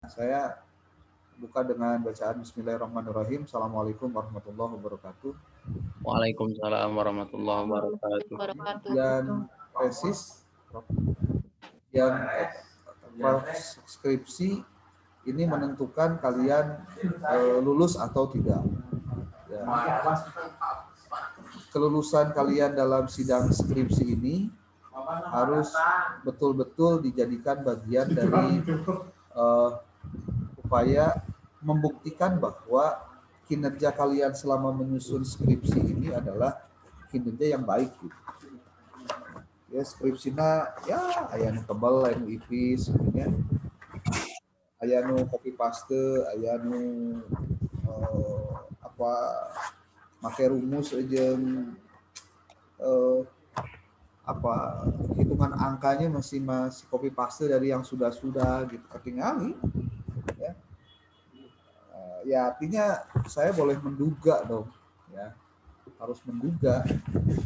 Saya buka dengan bacaan Bismillahirrahmanirrahim. Assalamualaikum warahmatullahi wabarakatuh. Waalaikumsalam warahmatullahi wabarakatuh. Wabarakatuh. Dan tesis yang skripsi ini menentukan kalian lulus atau tidak. Ya. Kelulusan kalian dalam sidang skripsi ini harus betul-betul dijadikan bagian dari upaya membuktikan bahwa kinerja kalian selama menyusun skripsi ini adalah kinerja yang baik. Ya skripsinya ya aya nu tebal, aya nu ipis, ya. Aya nu copy paste, aya nu make rumus jeung hitungan angkanya masih copy paste dari yang sudah gitu ketinggalan ya. Ya artinya saya boleh menduga dong ya, harus menduga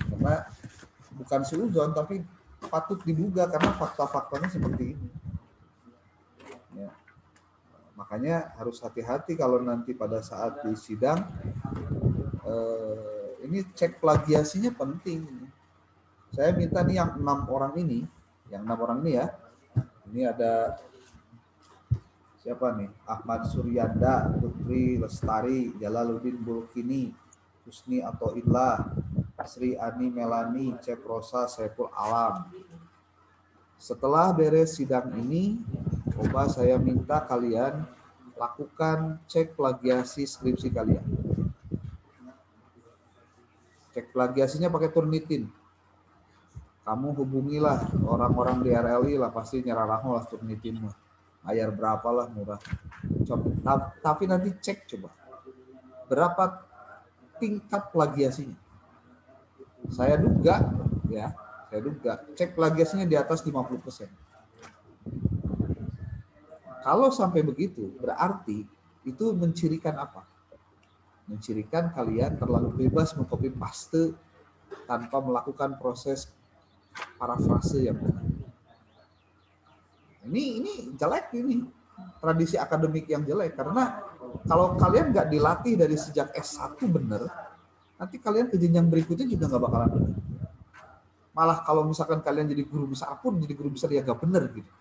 karena bukan seuzon tapi patut diduga karena fakta-faktanya seperti ini ya. Makanya harus hati-hati kalau nanti pada saat di sidang ini cek plagiasinya penting. Saya minta nih yang 6 orang ini ya, ini ada siapa nih? Ahmad Suryanda, Putri Lestari, Jalaluddin Bulkini, Husni Athoillah, Sri Ani Melani, Ceprosa Saiful Alam. Setelah beres sidang ini, coba saya minta kalian lakukan cek plagiasi skripsi kalian. Cek plagiasinya pakai Turnitin. Kamu hubungilah orang-orang di RLI lah, pasti nyararang lah Turnitin mah. Bayar berapa lah murah. Coba, tapi nanti cek coba berapa tingkat plagiasinya. Saya duga cek plagiasinya di atas 50%. Kalau sampai begitu, berarti itu mencirikan apa? Mencirikan kalian terlalu bebas mengcopy paste tanpa melakukan proses parafrase yang benar. Ini jelek ini. Tradisi akademik yang jelek karena kalau kalian nggak dilatih dari sejak S1 benar, nanti kalian ke jenjang berikutnya juga nggak bakalan benar. Malah kalau misalkan kalian jadi guru besar pun jadi guru besar ya nggak benar gitu.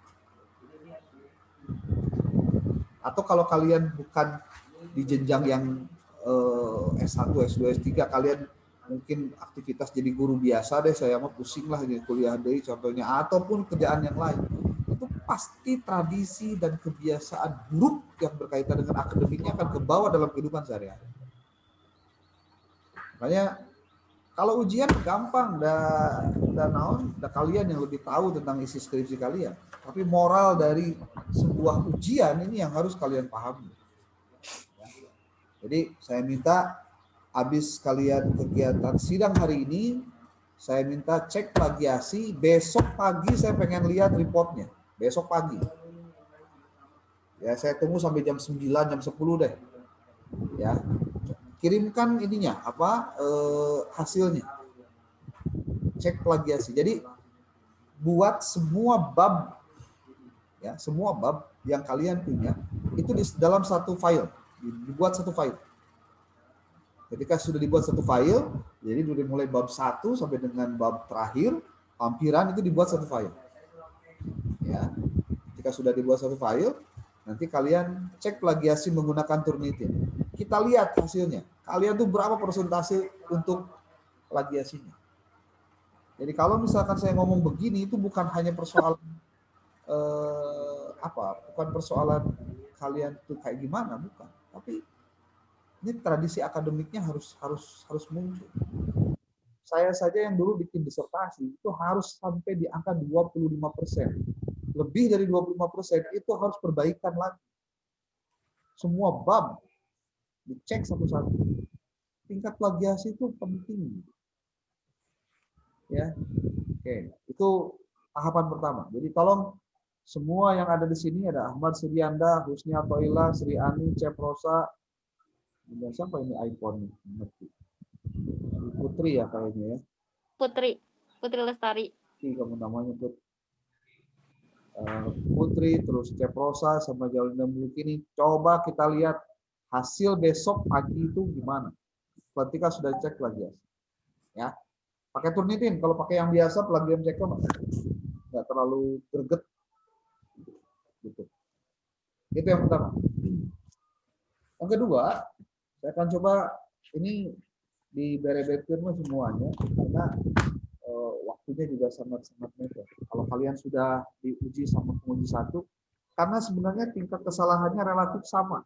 Atau kalau kalian bukan di jenjang yang S1, S2, S3, kalian mungkin aktivitas jadi guru biasa deh, saya mau pusing lah jadi kuliah deh contohnya, ataupun kerjaan yang lain. Itu pasti tradisi dan kebiasaan buruk yang berkaitan dengan akademiknya akan kebawa dalam kehidupan sehari-hari. Makanya kalau ujian gampang, kalian yang lebih tahu tentang isi skripsi kalian. Tapi moral dari sebuah ujian ini yang harus kalian pahami. Jadi saya minta habis kalian kegiatan sidang hari ini, saya minta cek plagiasi. Besok pagi saya pengen lihat reportnya. Besok pagi. Ya saya tunggu sampai jam 9, jam 10 deh. Ya. Kirimkan ininya hasilnya. Cek plagiasi. Jadi buat semua bab yang kalian punya itu di dalam satu file, dibuat satu file. Ketika sudah dibuat satu file, jadi dari mulai bab 1 sampai dengan bab terakhir, lampiran itu dibuat satu file. Ya. Ketika sudah dibuat satu file, nanti kalian cek plagiasi menggunakan Turnitin. Kita lihat hasilnya. Kalian tuh berapa persentase untuk plagiasinya. Jadi kalau misalkan saya ngomong begini itu bukan hanya persoalan bukan persoalan kalian tuh kayak gimana, bukan. Tapi ini tradisi akademiknya harus muncul. Saya saja yang dulu bikin disertasi itu harus sampai di angka 25%. Lebih dari 25% itu harus perbaikan lagi. Semua bab dicek satu-satu. Tingkat plagiasi itu penting. Ya. Oke, itu tahapan pertama. Jadi tolong semua yang ada di sini ada Ahmad Suryanda, Husni Athoillah, Sri Ani, Ceprosa, dan siapa ini iPhone? Putri ya kayaknya ya. Putri Lestari. Kamu namanya Put. Putri, terus Ceprosa sama Jalina Muluk ini, coba kita lihat hasil besok pagi itu gimana. Ketika sudah cek plagiasi, ya pakai Turnitin. Kalau pakai yang biasa plagian checker nggak terlalu greget, gitu. Itu yang pertama. Yang kedua, saya akan coba ini di berebetin semuanya karena waktunya juga sangat-sangat mepet. Kalau kalian sudah diuji sama penguji satu, karena sebenarnya tingkat kesalahannya relatif sama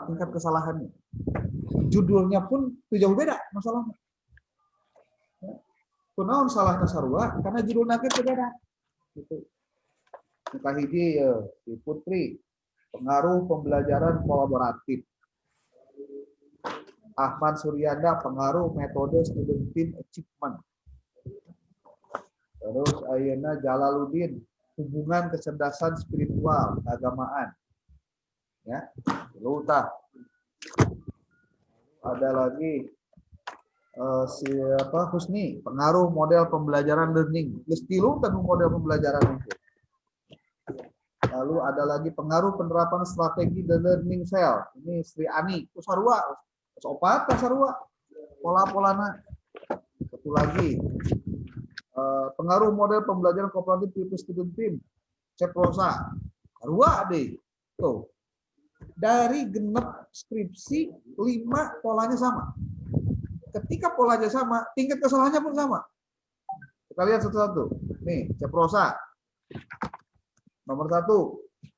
tingkat kesalahannya. Judulnya pun itu jauh beda masalahnya. Kunaon salahna sarua karena judulnya itu beda. Gitu. Kita hiji si Putri, pengaruh pembelajaran kolaboratif. Ahmad Suryanda, pengaruh metode student team achievement. Terus ayeuna Jalaluddin, hubungan kecerdasan spiritual, keagamaan. Ya, luta. Ada lagi siapa Husni, pengaruh model pembelajaran learning. Geus tilu tanu model pembelajaran itu. Lalu ada lagi pengaruh penerapan strategi the learning cell. Ini Sri Ani, ku sarua, opat sarua. Pola-polana. Satu lagi pengaruh model pembelajaran kooperatif tipe student team. Ceprosa. Sarua deh. Tuh. Dari genep skripsi 5 polanya sama. Ketika polanya sama, tingkat kesalahannya pun sama. Kita lihat satu-satu. Nih, Ceprosa. Nomor 1,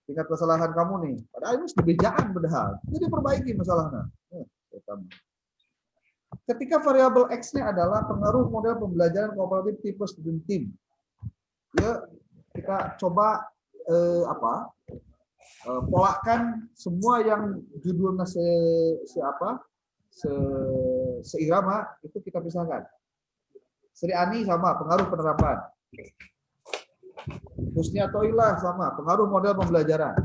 tingkat kesalahan kamu nih. Padahal ini sebejaan padahal. Jadi perbaiki masalahnya. Ketika variabel X-nya adalah pengaruh model pembelajaran kooperatif tipe student team. Ya, kita coba polakan semua yang judulnya seirama itu kita pisahkan. Sri Ani sama pengaruh penerapan. Husnia Toilah sama pengaruh model pembelajaran.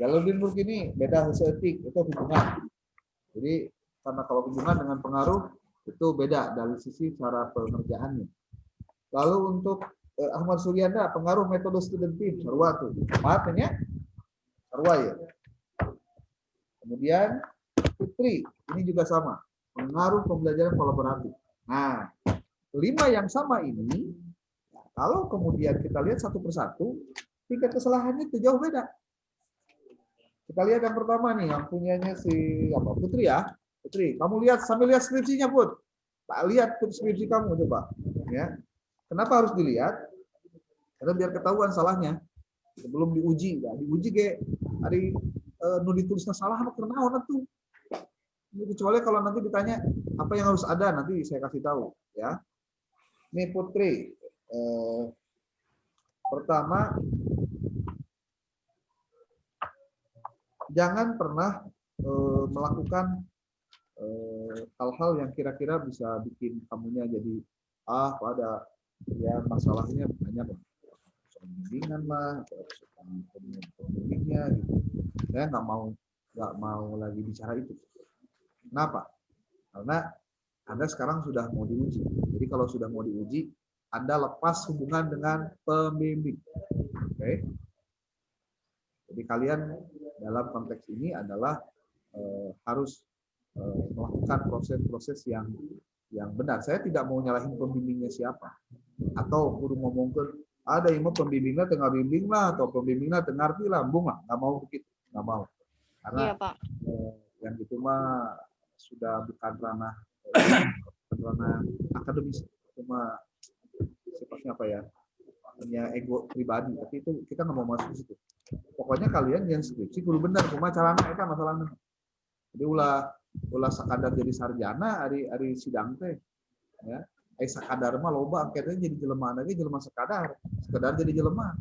Jalaluddin Mulk ini beda etik, itu hubungan. Jadi karena kalau hubungan dengan pengaruh itu beda dari sisi cara pengerjaannya. Lalu untuk Ahmad Suryanda, pengaruh metode student team, sarua tuh. 4 ya. Sarua ya. Kemudian Putri, ini juga sama. Pengaruh pembelajaran kolaboratif. Nah, 5 yang sama ini, kalau kemudian kita lihat satu persatu, tingkat kesalahannya itu jauh beda. Kita lihat yang pertama nih, yang punyanya si Putri ya. Putri, kamu lihat sambil lihat skripsinya, Put. Tak lihat skripsi kamu coba, ya. Kenapa harus dilihat? Karena biar ketahuan salahnya sebelum diuji. Ya, diuji ge hari nu ditulisnya salah apa kenaon atuh. Kecuali kalau nanti ditanya apa yang harus ada, nanti saya kasih tahu, ya. Nih Putri, pertama jangan pernah melakukan hal-hal yang kira-kira bisa bikin kamunya jadi pada ya masalahnya banyak lah, bimbingan lah, pembimbingnya gitu. Saya nggak mau lagi bicara itu. Kenapa? Karena Anda sekarang sudah mau diuji. Jadi kalau sudah mau diuji, Anda lepas hubungan dengan pembimbing. Oke? Jadi kalian dalam konteks ini adalah harus melakukan proses-proses yang benar. Saya tidak mau nyalahin pembimbingnya siapa. Atau guru ngomongkan ada yang mau pembimbingnya tengah bimbing lah atau pembimbingnya tengah arti lah, nggak mau begitu, nggak mau. Karena iya, Pak. yang itu mah sudah bukan ranah akademis, cuma sifatnya apa ya, punya ego pribadi. Tapi itu kita nggak mau masuk ke situ. Pokoknya kalian yang skripsi guru benar, cuma caranya itu masalahnya. Jadi ulah sakadar jadi sarjana hari sidang teh, ya. Sakadar mah loba angketnya jadi jelema lagi, jelema sekedar jadi jelema.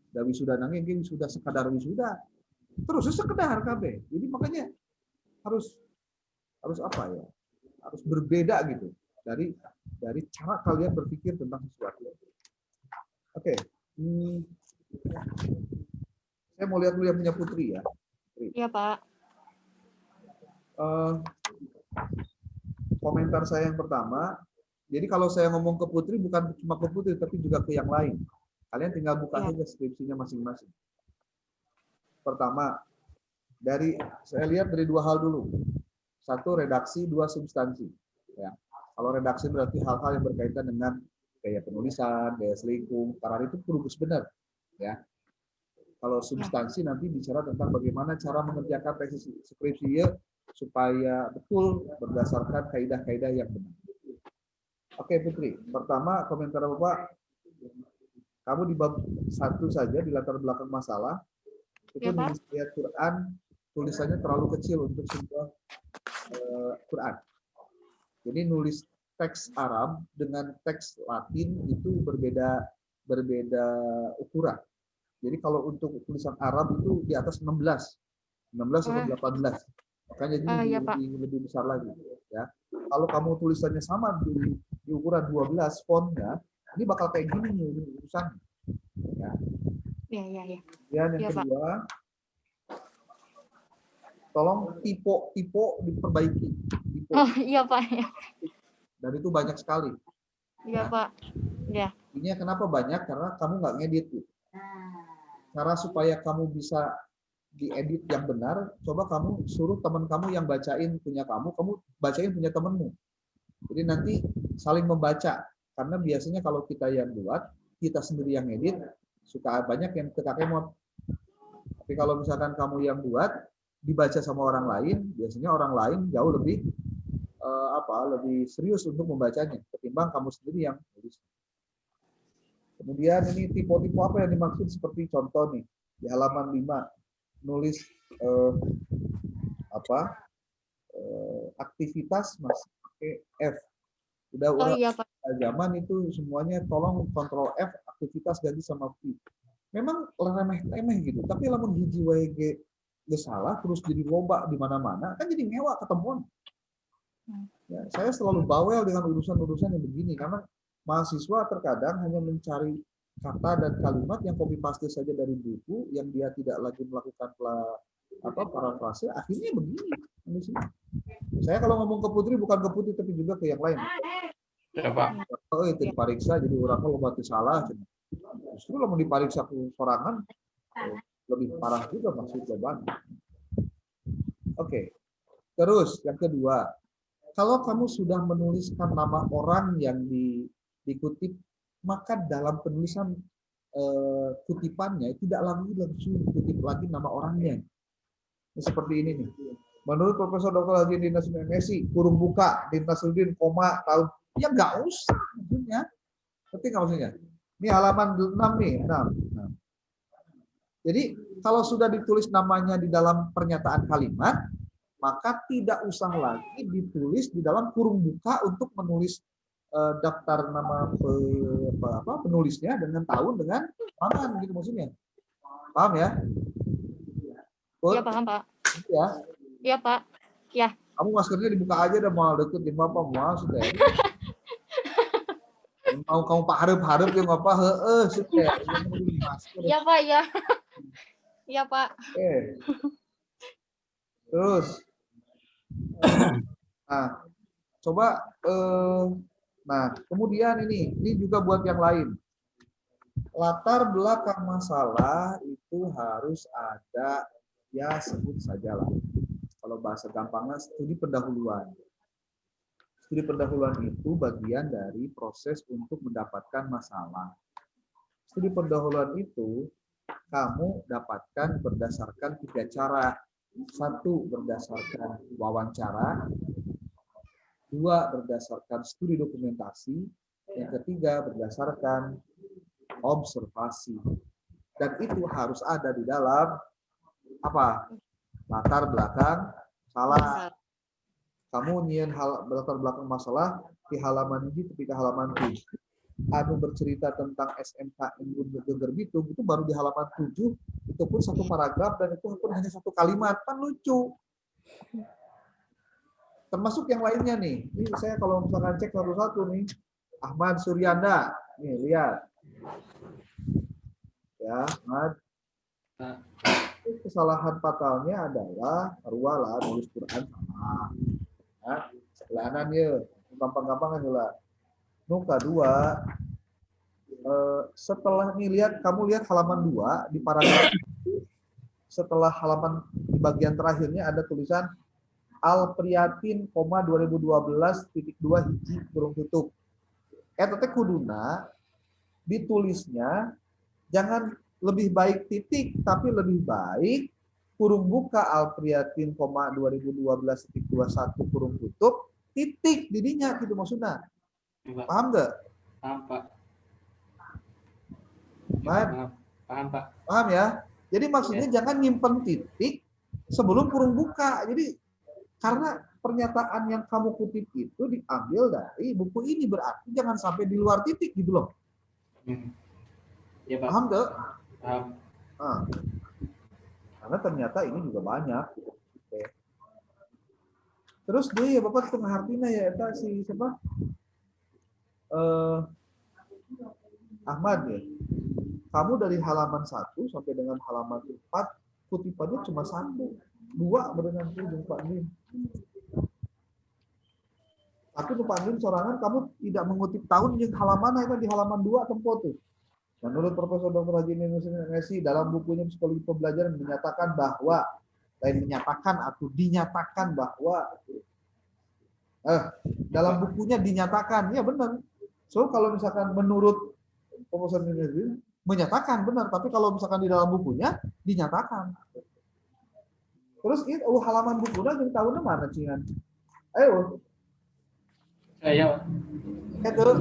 Da wisuda nanging sudah sekadar wisuda. Terus sekedar kabeh. Jadi makanya harus apa ya? Harus berbeda gitu dari cara kalian berpikir tentang sesuatu. Oke. Saya mau lihat dulu yang punya Putri ya. Putri. Iya, Pak. Komentar saya yang pertama, Jadi kalau saya ngomong ke Putri bukan cuma ke Putri tapi juga ke yang lain. Kalian tinggal buka saja skripsinya masing-masing. Pertama, saya lihat dari dua hal dulu. Satu redaksi, dua substansi. Ya. Kalau redaksi berarti hal-hal yang berkaitan dengan gaya penulisan, gaya selingkuh, karena itu rumus benar. Ya. Kalau substansi nanti bicara tentang bagaimana cara mengerjakan tesis skripsi supaya betul berdasarkan kaidah-kaidah yang benar. Oke Putri, pertama komentar Bapak, kamu di bab 1 saja di latar belakang masalah, itu nulis ayat Quran, tulisannya terlalu kecil untuk sebuah Quran. Jadi nulis teks Arab dengan teks Latin itu berbeda ukuran. Jadi kalau untuk tulisan Arab itu di atas 16 atau 18. Makanya jadi lebih besar lagi. Ya. Kalau kamu tulisannya sama di ukuran 12 fontnya, ini bakal kayak gini nih urusan. Ya. Iya. Dan yang kedua, tolong tipe diperbaiki. Tipe. Oh iya Pak. Dan itu banyak sekali. Iya Pak. Ya. Ini kenapa banyak? Karena kamu nggak ngedit. Cara supaya kamu bisa diedit yang benar, coba kamu suruh teman kamu yang bacain punya kamu bacain punya temenmu. Jadi nanti saling membaca. Karena biasanya kalau kita yang buat, kita sendiri yang edit, suka banyak yang ketakemot. Tapi kalau misalkan kamu yang buat, dibaca sama orang lain, biasanya orang lain jauh lebih lebih serius untuk membacanya ketimbang kamu sendiri yang nulis. Kemudian ini tipe-tipe apa yang dimaksud seperti contoh nih di halaman 5 nulis aktivitas masih pakai F. Udah zaman itu semuanya tolong kontrol F, aktivitas ganti sama V. Memang remeh-remeh gitu, tapi lamun hiji wae ge salah terus jadi loba di mana-mana kan jadi ngewa ketemuan. Ya, saya selalu bawel dengan urusan-urusan yang begini karena mahasiswa terkadang hanya mencari kata dan kalimat yang copy paste saja dari buku yang dia tidak lagi melakukan parafrase, akhirnya begini. Saya kalau ngomong ke Putri bukan ke Putri tapi juga ke yang lain. Ya, Pak. Oh, itu dipariksa jadi orang kalau berarti salah. Justru kalau dipariksa ke sorangan lebih parah juga maksud jawaban. Oke. Terus yang kedua, kalau kamu sudah menuliskan nama orang yang dikutip, maka dalam penulisan kutipannya tidak lagi langsung dikutip lagi nama orangnya. Seperti ini nih. Menurut Profesor Dr. Haji Dinas MSI, kurung buka, Dinas Udin, koma, tahun. Ya nggak usah maksudnya. Ngerti nggak maksudnya? Ini halaman 6 nih. 6. Jadi kalau sudah ditulis namanya di dalam pernyataan kalimat, maka tidak usah lagi ditulis di dalam kurung buka untuk menulis daftar nama penulisnya dengan tahun dengan tangan gitu maksudnya. Paham ya? Iya paham Pak. Ya. Iya Pak. Ya. Kamu maskernya dibuka aja dah mau deket di apa mau sudah. Mau kamu harap yang apa sudah. Iya Pak ya. Iya Pak. Oke. Terus nah, coba kemudian ini juga buat yang lain. Latar belakang masalah itu harus ada, ya sebut sajalah. Kalau bahasa gampangnya studi pendahuluan. Studi pendahuluan itu bagian dari proses untuk mendapatkan masalah. Studi pendahuluan itu kamu dapatkan berdasarkan 3 cara. 1 berdasarkan wawancara, 2 berdasarkan studi dokumentasi, yang ketiga berdasarkan observasi. Dan itu harus ada di dalam apa? Latar belakang salah. Kamu nyian latar belakang masalah di halaman ini ketika halaman 7. Anu bercerita tentang SMK Geger Bitung itu baru di halaman 7, itu pun 1 paragraf dan itu pun hanya 1 kalimat, kan lucu. Termasuk yang lainnya nih. Ini saya kalau misalkan cek satu-satu nih, Ahmad Suryanda, nih lihat. Ya, Ahmad. Kesalahan fatalnya adalah rualah nulis Quran sama. Ya, selanan ya, gampang-gampang kan lah. Nuka 2. Setelah kamu lihat halaman 2 di paragraf setelah halaman di bagian terakhirnya ada tulisan Alpriatin, 2012.2 hiji kurung tutup. Eta teh kuduna ditulisnya jangan lebih baik titik, tapi lebih baik kurung buka Alpriatin, 2012.21 kurung tutup titik didinya gitu maksudnya. Paham nggak? Paham, Pak. Paham, Pak. Paham ya? Jadi maksudnya jangan nyimpen titik sebelum kurung buka. Jadi karena pernyataan yang kamu kutip itu diambil dari buku ini, berarti jangan sampai di luar titik gitu loh. Ya, Pak. Paham nggak? Paham. Karena ternyata ini juga banyak. Oke. Terus dia ya Bapak tengah artinya ya eta si siapa? Ahmad ya. Kamu dari halaman 1 sampai dengan halaman 4 kutipannya cuma 1, 2 dengan Pak Dim. Tapi Pak Dim sorangan kamu tidak mengutip tahun yang halaman itu di halaman 2 tempo tuh. Menurut Profesor Dr. Haji Messi dalam bukunya Psikologi Pembelajaran menyatakan bahwa dinyatakan bahwa dalam bukunya dinyatakan, ya benar. So kalau misalkan menurut Profesor Messi menyatakan benar, tapi kalau misalkan di dalam bukunya dinyatakan. Terus itu halaman bukunya jeung tahunnya mana cingan? Ayo. Saya. Itu.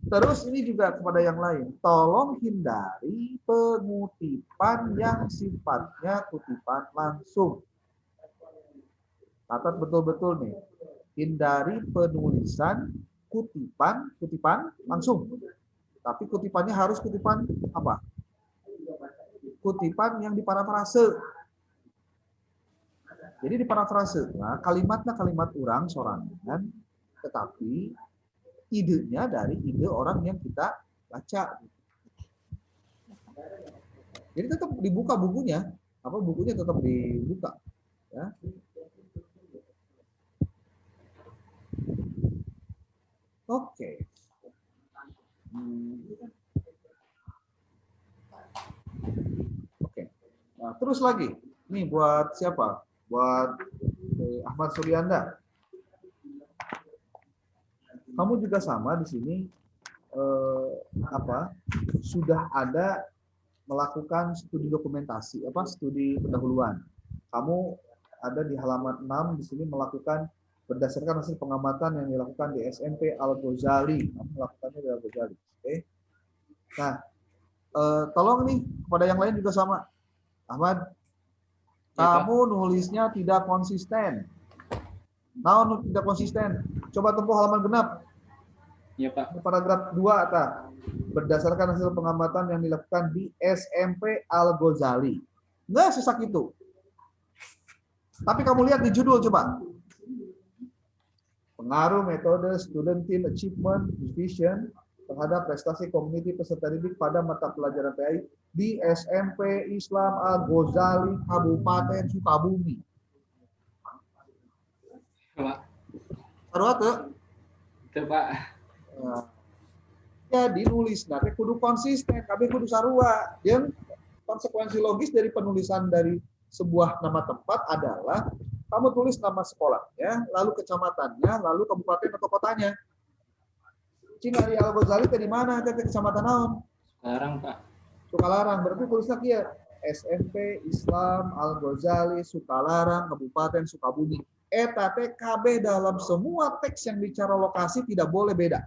Terus ini juga kepada yang lain, tolong hindari pengutipan yang sifatnya kutipan langsung. Catat betul-betul nih. Hindari penulisan kutipan langsung. Tapi kutipannya harus kutipan apa? Kutipan yang diparafrase. Jadi diparafrase, kalimatnya kalimat orang sorangan, tetapi idenya dari ide orang yang kita baca. Jadi tetap dibuka bukunya, bukunya tetap dibuka, ya. Oke. Oke. Nah, terus lagi, nih buat siapa? Buat Ahmad Suryanda. Kamu juga sama di sini sudah ada melakukan studi dokumentasi, studi pendahuluan. Kamu ada di halaman 6 di sini melakukan berdasarkan hasil pengamatan yang dilakukan di SMP Al-Ghazali. Kamu melakukannya di Al-Ghazali. Oke. Nah, tolong nih kepada yang lain juga sama. Ahmad, kamu nulisnya tidak konsisten. Nah, tidak konsisten. Coba tempuh halaman genap. Iya, Pak. Paragraf 2 berdasarkan hasil pengamatan yang dilakukan di SMP Al-Ghazali. Nggak sesak itu. Tapi kamu lihat di judul coba. Pengaruh metode Student Team Achievement Division terhadap prestasi community peserta didik pada mata pelajaran PAI di SMP Islam Al-Ghazali Kabupaten Sukabumi. Pak. Sarua teu? Itu, Pak. Ya dinulis nanti kudu konsisten, kabeh kudu sarua. Yang konsekuensi logis dari penulisan dari sebuah nama tempat adalah kamu tulis nama sekolahnya, lalu kecamatannya, lalu kabupaten atau kotanya. Cina di Al-Ghazali di mana? Kecamatan naon? Sekarang, Pak. Sukalarang. Berarti tulisnya kia SMP Islam Al-Ghazali Sukalarang Kabupaten Sukabumi. Eta TKB dalam semua teks yang bicara lokasi tidak boleh beda.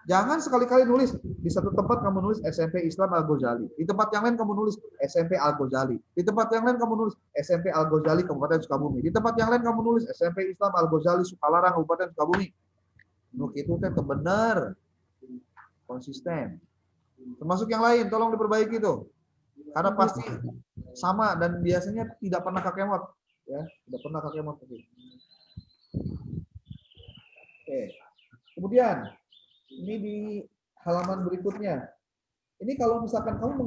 Jangan sekali-kali nulis di satu tempat kamu nulis SMP Islam Al-Ghazali, di tempat yang lain kamu nulis SMP Al-Ghazali, di tempat yang lain kamu nulis SMP Al-Ghazali Kabupaten Sukabumi, di tempat yang lain kamu nulis SMP Islam Al-Ghazali Sukalarang Kabupaten Sukabumi. Nuk itu teh benar, konsisten. Termasuk yang lain, tolong diperbaiki itu, karena pasti sama dan biasanya tidak pernah kakemot, ya, tidak pernah kakemot. Oke, kemudian. Ini di halaman berikutnya. Ini kalau misalkan kamu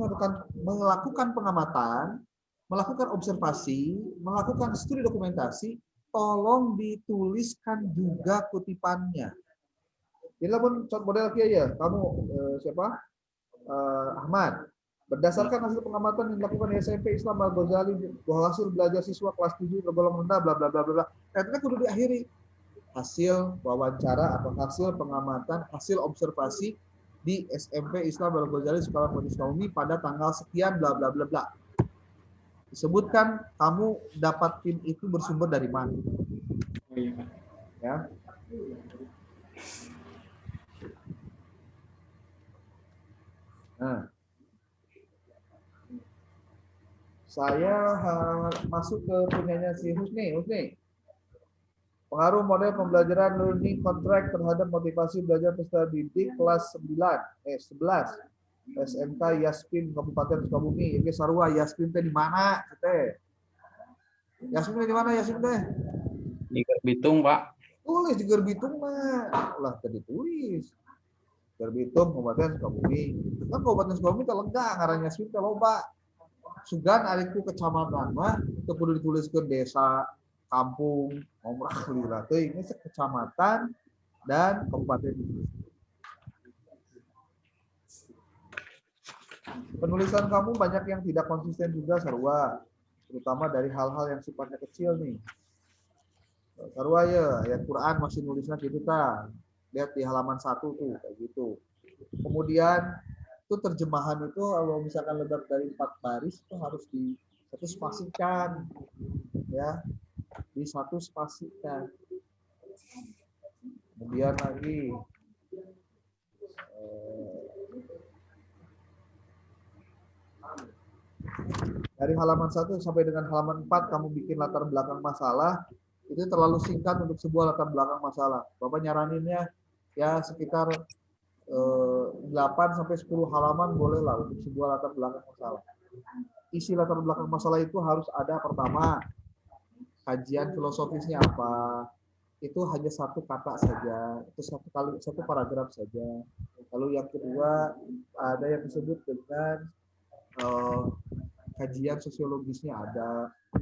melakukan pengamatan, melakukan observasi, melakukan studi dokumentasi, tolong dituliskan juga kutipannya. Jadi model kia ya, kamu siapa? Ahmad. Berdasarkan hasil pengamatan yang dilakukan di SMP Islam Al-Ghazali bahwa hasil belajar siswa kelas 7 tergolong rendah bla bla bla bla. Ternyata kudu diakhiri. Hasil wawancara atau hasil pengamatan, hasil observasi di SMP Islam Al-Ghazali Sekolah Modis Kaumi pada tanggal sekian bla bla bla bla. Disebutkan kamu dapat PIN itu bersumber dari mana. Oh iya, Pak. Ya. Nah, saya masuk ke punyanya si Husni. Pengaruh model pembelajaran learning contract terhadap motivasi belajar peserta didik kelas 11 SMK Yaspin Kabupaten Sukabumi. Oke, sarua Yaspin teh di mana? Teh. Yaspin di mana Yaspin teh? Di Bitung, Pak. Tulis di Gerbitung mah. Lah tadi tulis. Gerbitung Kabupaten Sukabumi. Kan Kabupaten Sukabumi teh lega ngaran Yaspin teh loba. Sugan ariku kecamatan mah itu kudu dituliskeun desa, kampung, ngomrah lila teh ini kecamatan dan kabupaten. Penulisan kamu banyak yang tidak konsisten juga sarua, terutama dari hal-hal yang sifatnya kecil nih. Sarua ya, ayat Quran masih nulisnya gitu ta. Lihat di halaman 1 tuh kayak gitu. Kemudian itu terjemahan itu kalau misalkan lebih dari 4 baris itu harus di satu spasikan ya, di satu spasikan. Kemudian lagi dari halaman 1 sampai dengan halaman 4 kamu bikin latar belakang masalah, itu terlalu singkat untuk sebuah latar belakang masalah. Bapak nyaraninnya ya sekitar 8 sampai 10 halaman boleh lah untuk sebuah latar belakang masalah. Isi latar belakang masalah itu harus ada pertama kajian filosofisnya apa. Itu hanya satu kata saja, itu satu paragraf saja. Lalu yang kedua ada yang disebut dengan kajian sosiologisnya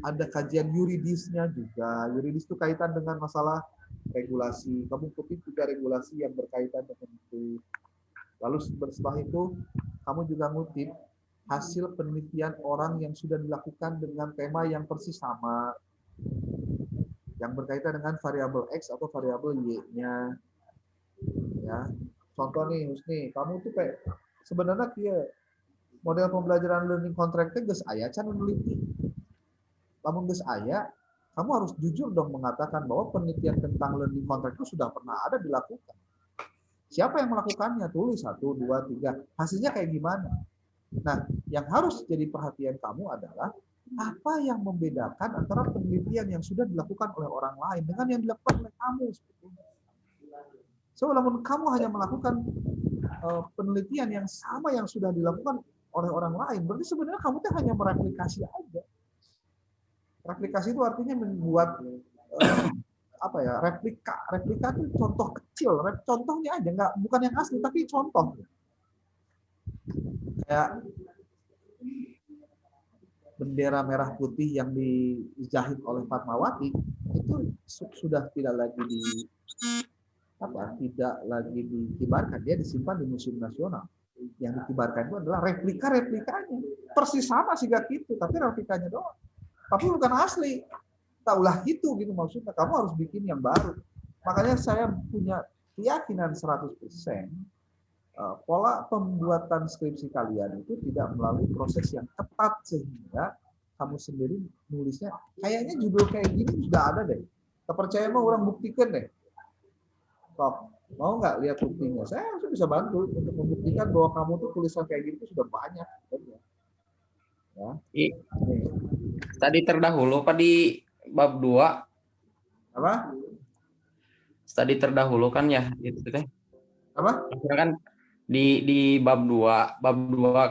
ada kajian yuridisnya juga. Yuridis itu kaitan dengan masalah regulasi. Kamu kutip juga regulasi yang berkaitan dengan itu. Lalu setelah itu kamu juga ngutip hasil penelitian orang yang sudah dilakukan dengan tema yang persis sama, yang berkaitan dengan variabel X atau variabel Y-nya. Ya, contoh nih Husni, kamu tuh kayak sebenarnya dia model pembelajaran learning contract geus aya can meneliti. Lamun geus aya, kamu harus jujur dong mengatakan bahwa penelitian tentang learning contract itu sudah pernah ada dilakukan. Siapa yang melakukannya? Tulis 1, 2, 3. Hasilnya kayak gimana? Nah, yang harus jadi perhatian kamu adalah apa yang membedakan antara penelitian yang sudah dilakukan oleh orang lain dengan yang dilakukan oleh kamu. So, namun kamu hanya melakukan penelitian yang sama yang sudah dilakukan oleh orang lain, berarti sebenarnya kamu tuh hanya mereplikasi aja. Replikasi itu artinya membuat apa ya, replika itu contoh kecil, contohnya aja, nggak, bukan yang asli tapi contoh. Kayak bendera merah putih yang dijahit oleh Fatmawati itu sudah tidak lagi dikibarkan, dia disimpan di Museum Nasional. Yang dikibarkan itu adalah replikanya, persis sama sih gak gitu, tapi replikanya doang, tapi bukan asli. Taulah gitu maksudnya, kamu harus bikin yang baru. Makanya saya punya keyakinan 100% pola pembuatan skripsi kalian itu tidak melalui proses yang ketat sehingga kamu sendiri nulisnya kayaknya judul kayak gini sudah ada deh. Tak percaya mah orang buktikan deh. Kok mau nggak lihat buktinya? Saya langsung bisa bantu untuk membuktikan bahwa kamu tuh tulisan kayak gini sudah banyak. Ya. Tadi terdahulu Pak di bab 2. Apa? Tadi terdahulu kan ya itu teh. Apa? Kan di bab 2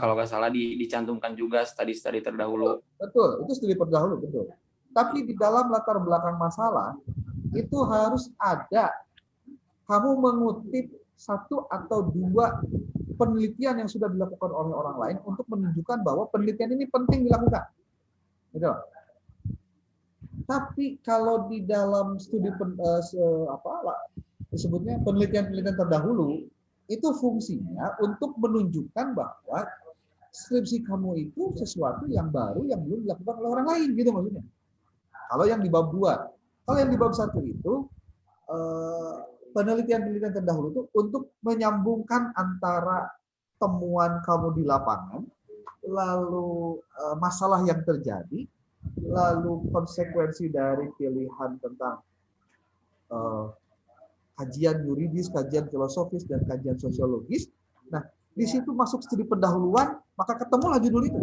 kalau nggak salah dicantumkan juga studi terdahulu. Betul, itu studi terdahulu, betul. Tapi di dalam latar belakang masalah itu harus ada kamu mengutip 1 atau 2 penelitian yang sudah dilakukan oleh orang lain untuk menunjukkan bahwa penelitian ini penting dilakukan. Gitu. Tapi kalau di dalam studi disebutnya penelitian-penelitian terdahulu, itu fungsinya untuk menunjukkan bahwa skripsi kamu itu sesuatu yang baru yang belum dilakukan oleh orang lain, gitu maksudnya. Kalau yang di bab 2, kalau yang di bab 1 itu penelitian-penelitian terdahulu itu untuk menyambungkan antara temuan kamu di lapangan, lalu masalah yang terjadi, lalu konsekuensi dari pilihan tentang kajian yuridis, kajian filosofis, dan kajian sosiologis. Nah, di situ masuk studi pendahuluan, maka ketemulah judul itu.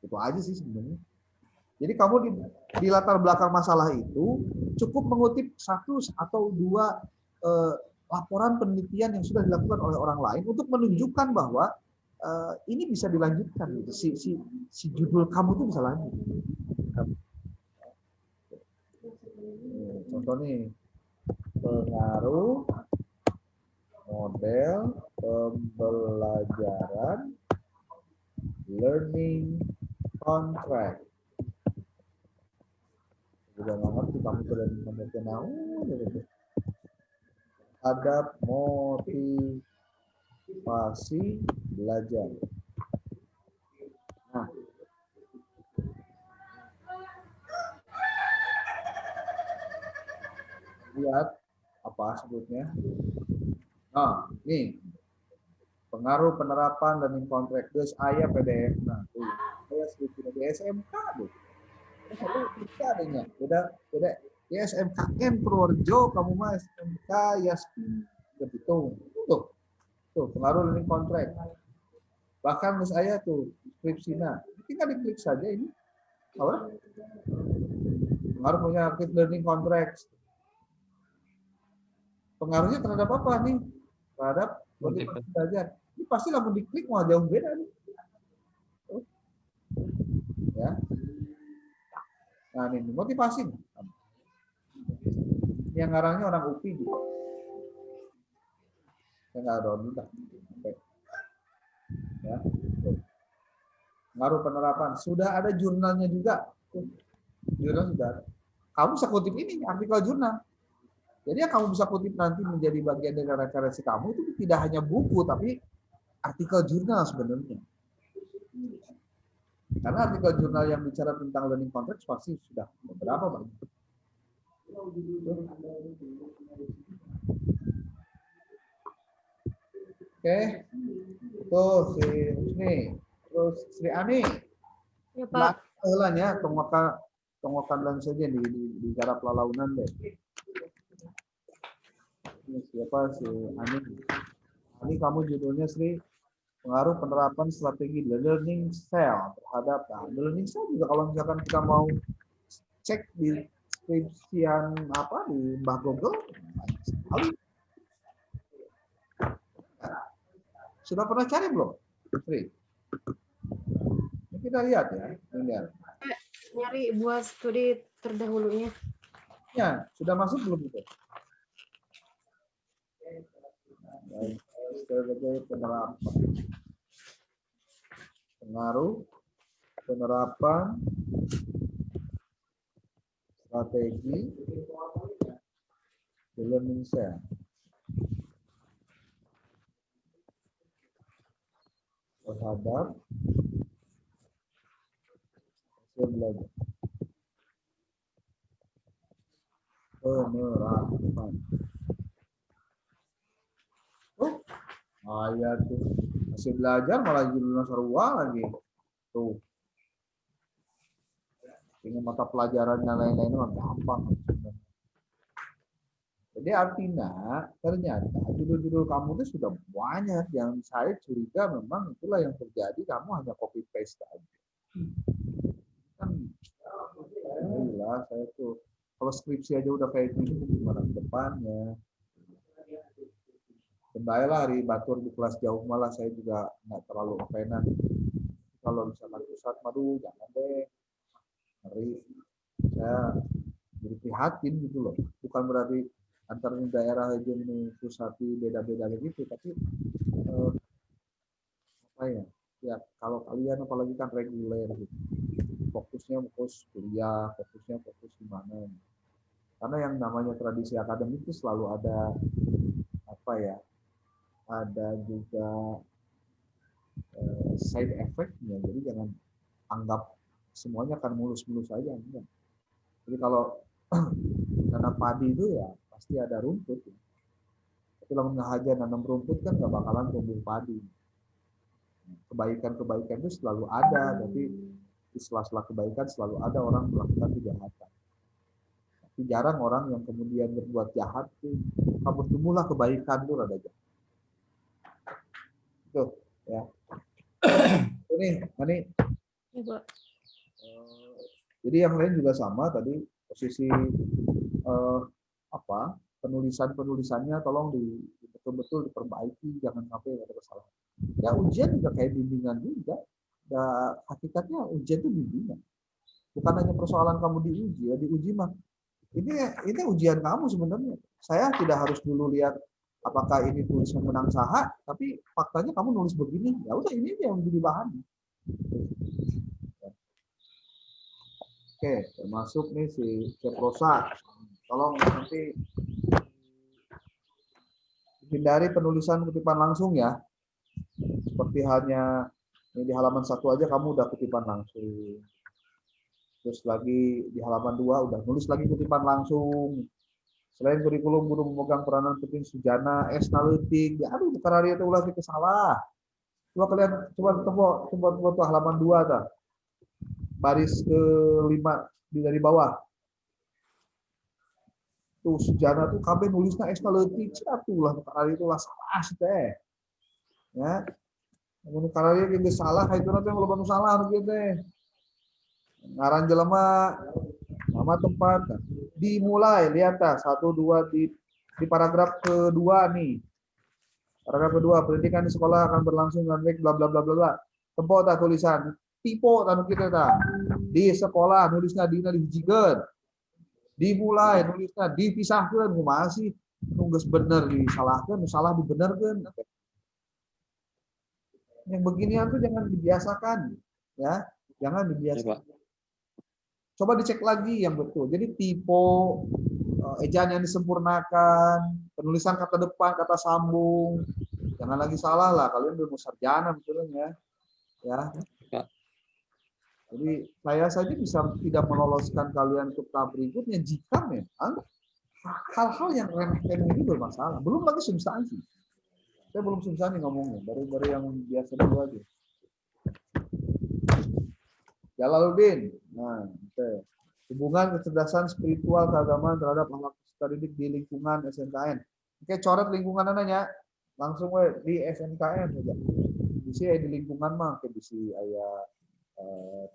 Itu aja sih sebenarnya. Jadi kamu di latar belakang masalah itu cukup mengutip 1 atau 2 laporan penelitian yang sudah dilakukan oleh orang lain untuk menunjukkan bahwa ini bisa dilanjutkan. Gitu. Si judul kamu itu bisa lanjut. Contoh nih, pengaruh model pembelajaran learning contract. Udah nggak ngerti kamu sudah mengenal terhadap motivasi belajar. Nah, lihat apa sebutnya. Nah, nih pengaruh penerapan learning contract. Terus ayah PDF. Nah, tuh saya sedikit di SMK deh. Bisa adanya. Beda ya SMKN Purworejo, kamu mah SMK Yasmin gitu. Tuh pengaruh learning contract. Bahkan menurut saya tuh skripsina, tinggal diklik saja ini. Apa? Pengaruh punya active learning contract. Pengaruhnya terhadap apa nih? Terhadap motivasi belajar. Ini pasti langsung diklik mau jauh beda nih. Ya. Nah ini motivasi. Yang ngarangnya orang UPI juga. Saya nggak ada juga. Ya. Pengaruh penerapan. Sudah ada jurnalnya juga. Jurnal sudah ada. Kamu bisa kutip ini, artikel jurnal. Jadi yang kamu bisa kutip nanti menjadi bagian dari referensi kamu itu tidak hanya buku, tapi artikel jurnal sebenarnya. Karena artikel jurnal yang bicara tentang learning contract pasti sudah beberapa banyak. Oke, tuh si Husni, terus Sri Ani. Ya Pak. Ya, tonggokan dan saja di garap lalaunan deh. Ini siapa si Ani? Ini kamu judulnya Sri, pengaruh penerapan strategi learning style terhadap learning style juga kalau misalkan kita mau cek di deskripsian apa di Mbah Google sekali. Sudah pernah cari belum, Sri? Kita lihat ya, lihat. Nyari buat studi terdahulunya. Ya, sudah masuk belum itu? Strategi penerapan. Pengaruh penerapan strategi learning style terhadap hasil belajar. Penerapan. Ya tuh hasil belajar malah judulnya sarua lagi. Tuh. Ini mata pelajaran dan lain-lain mah gampang. Jadi artinya ternyata judul-judul kamu itu sudah banyak yang saya curiga memang itulah yang terjadi, kamu hanya copy paste aja. Kan alhamdulillah saya tuh kalau skripsi aja udah kayak gini gimana ke depannya. Kendailah hari batur di kelas jauh malah saya juga nggak terlalu kepenan. Kalau misalkan pusat, madu jangan deh. Ngeri. Saya jadi prihatin gitu loh. Bukan berarti antar daerah aja nih pusati beda-beda begitu, tapi apa ya? Ya kalau kalian apalagi kan reguler gitu. fokusnya fokus kuliah, fokusnya fokus di mana. Karena yang namanya tradisi akademik itu selalu ada apa ya? Ada juga side effect-nya. Jadi jangan anggap semuanya akan mulus-mulus saja. Enggak. Jadi kalau nanam padi itu ya pasti ada rumput. Ya. Tapi kalau nggak aja nanam rumput kan nggak bakalan tumbuh padi. Kebaikan-kebaikan itu selalu ada, tapi di sela-sela kebaikan selalu ada orang melakukan kejahatan. Tapi jarang orang yang kemudian berbuat jahat itu bertumbuhlah kebaikan itu ada jahat. Tuh, ya. Ini. Ya, Pak. Jadi yang lain juga sama tadi posisi penulisannya tolong betul-betul diperbaiki, jangan sampai ada kesalahan. Ya ujian juga kayak bimbingan juga. Ya, hakikatnya ujian itu bimbingan. Bukan hanya persoalan kamu diuji, ya diuji mah. Ini ujian kamu sebenarnya. Saya tidak harus dulu lihat apakah ini tulisan menang saha, tapi faktanya kamu nulis begini. Ya udah ini yang menjadi bahan. Oke, termasuk nih si prosa. Tolong nanti hindari penulisan kutipan langsung ya. Seperti halnya ini di halaman 1 aja kamu udah kutipan langsung. Terus lagi di halaman 2 udah nulis lagi kutipan langsung. Selain kurikulum guru memegang peranan penting sujana, naletik. Ya aduh, karena itu ulah kita salah. Coba kalian coba halaman 2 dah. Baris ke-5 dari bawah. Tuh sujana tuh kabeh nulisnya naletik. Atulah karena itu lah salah sih teh. Ya. Mun karya ge salah itu nanti yang loba nu salah nu teh. Ngaran jelema nama tempat dimulai lihat dah 1 2 di paragraf kedua nih. Paragraf kedua, pendidikan di sekolah akan berlangsung dengan baik bla bla bla bla bla. Tempo tah tulisan tipe tanu kitu tah. Di sekolah nulisnya dina dihijikeun. Dimulai nulisnya dipisahkeun kumaha sih? Nu geus bener disalahkeun, nu salah dibenerkeun. Yang beginian tuh jangan dibiasakan, ya, jangan dibiasakan. Coba dicek lagi yang betul. Jadi tipe ejaan yang disempurnakan, penulisan kata depan, kata sambung, jangan lagi salah lah. Kalian udah sarjana betulnya, ya. Jadi saya saja bisa tidak meloloskan kalian ke tahap berikutnya jika memang hal-hal yang remeh-temeh ini bermasalah. Belum lagi substansi. Saya belum substansi ngomongnya, baru yang biasa dulu aja. Jalaluddin, nah, oke. Hubungan kecerdasan spiritual keagamaan terhadap anak peserta didik di lingkungan SNKN. Oke, coret lingkungan nanya, langsung we di SNKN saja. Di sini di lingkungan mah, kayak di sini aya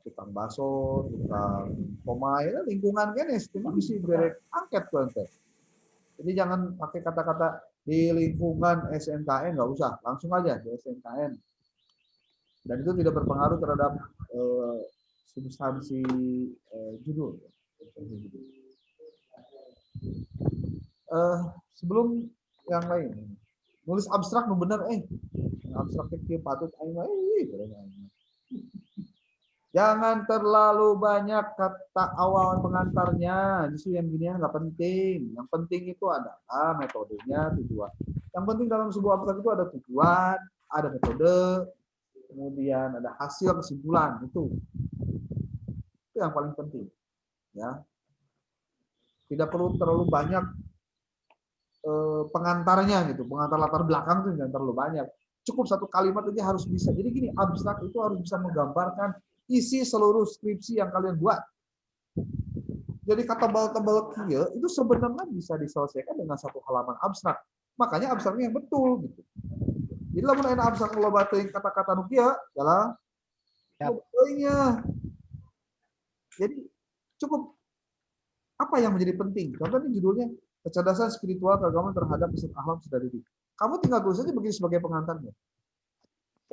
tukang baso, tukang pomai, lingkungan kan ya, cuma bisa berek angket tuh ente. Jadi jangan pakai kata-kata di lingkungan SNKN, nggak usah, langsung aja di SNKN. Dan itu tidak berpengaruh terhadap substansi judul. Sebelum yang lain, nulis abstrak nu bener, abstrak kecil patut jangan terlalu banyak kata awal pengantarnya. Justru yang ginian nggak penting. Yang penting itu adalah metodenya, tujuan. Yang penting dalam sebuah abstrak itu ada tujuan, ada metode, kemudian ada hasil, kesimpulan. Itu yang paling penting. Ya. Tidak perlu terlalu banyak pengantarnya gitu. Pengantar latar belakang itu jangan terlalu banyak. Cukup satu kalimat aja harus bisa. Jadi gini, abstrak itu harus bisa menggambarkan isi seluruh skripsi yang kalian buat. Jadi kata tebal-tebal kia itu sebenarnya bisa diselesaikan dengan satu halaman abstrak. Makanya abstraknya yang betul gitu. Jadi lamun aya abstrak loba teuing kata-kata nu kieu, jalan. Poinnya. Jadi cukup apa yang menjadi penting? Contoh ini judulnya kecerdasan spiritual keagamaan terhadap peserta akhlak peserta didik. Kamu tinggal tulis saja begini sebagai pengantarnya.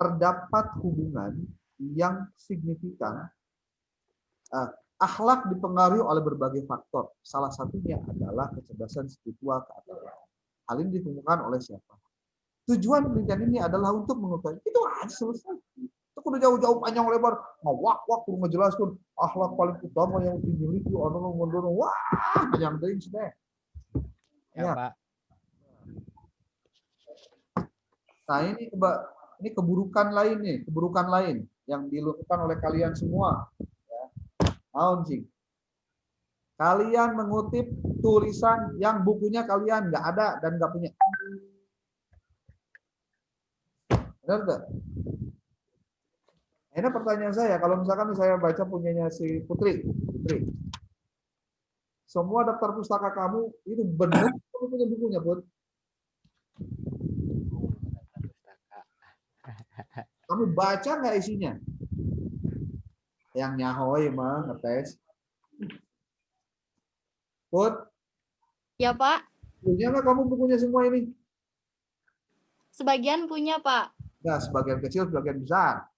Terdapat hubungan yang signifikan. Akhlak dipengaruhi oleh berbagai faktor. Salah satunya adalah kecerdasan spiritual keagamaan. Hal ini ditemukan oleh siapa? Tujuan penelitian ini adalah untuk mengetahui. Itu aja selesai. Itu kudu jauh-jauh panjang lebar, ngawak-wak kudu ngejelaskeun akhlak paling utama yang dimiliki anu mundur. Wah, panjang teuing teh. Ya, Ya. Pak. Nah, ini keburukan lain nih, keburukan lain yang dilakukan oleh kalian semua. Ya. Naon sih? Kalian mengutip tulisan yang bukunya kalian nggak ada dan nggak punya. Benar nggak? Ini pertanyaan saya, kalau misalkan saya baca punyanya si Putri, semua daftar pustaka kamu itu benar kamu punya bukunya, Put? Kamu baca nggak isinya? Yang nyahoy mah ngetes. Put, Ya, Pak. punya nggak kamu bukunya semua ini? Sebagian punya, Pak. Nggak, sebagian kecil, sebagian besar.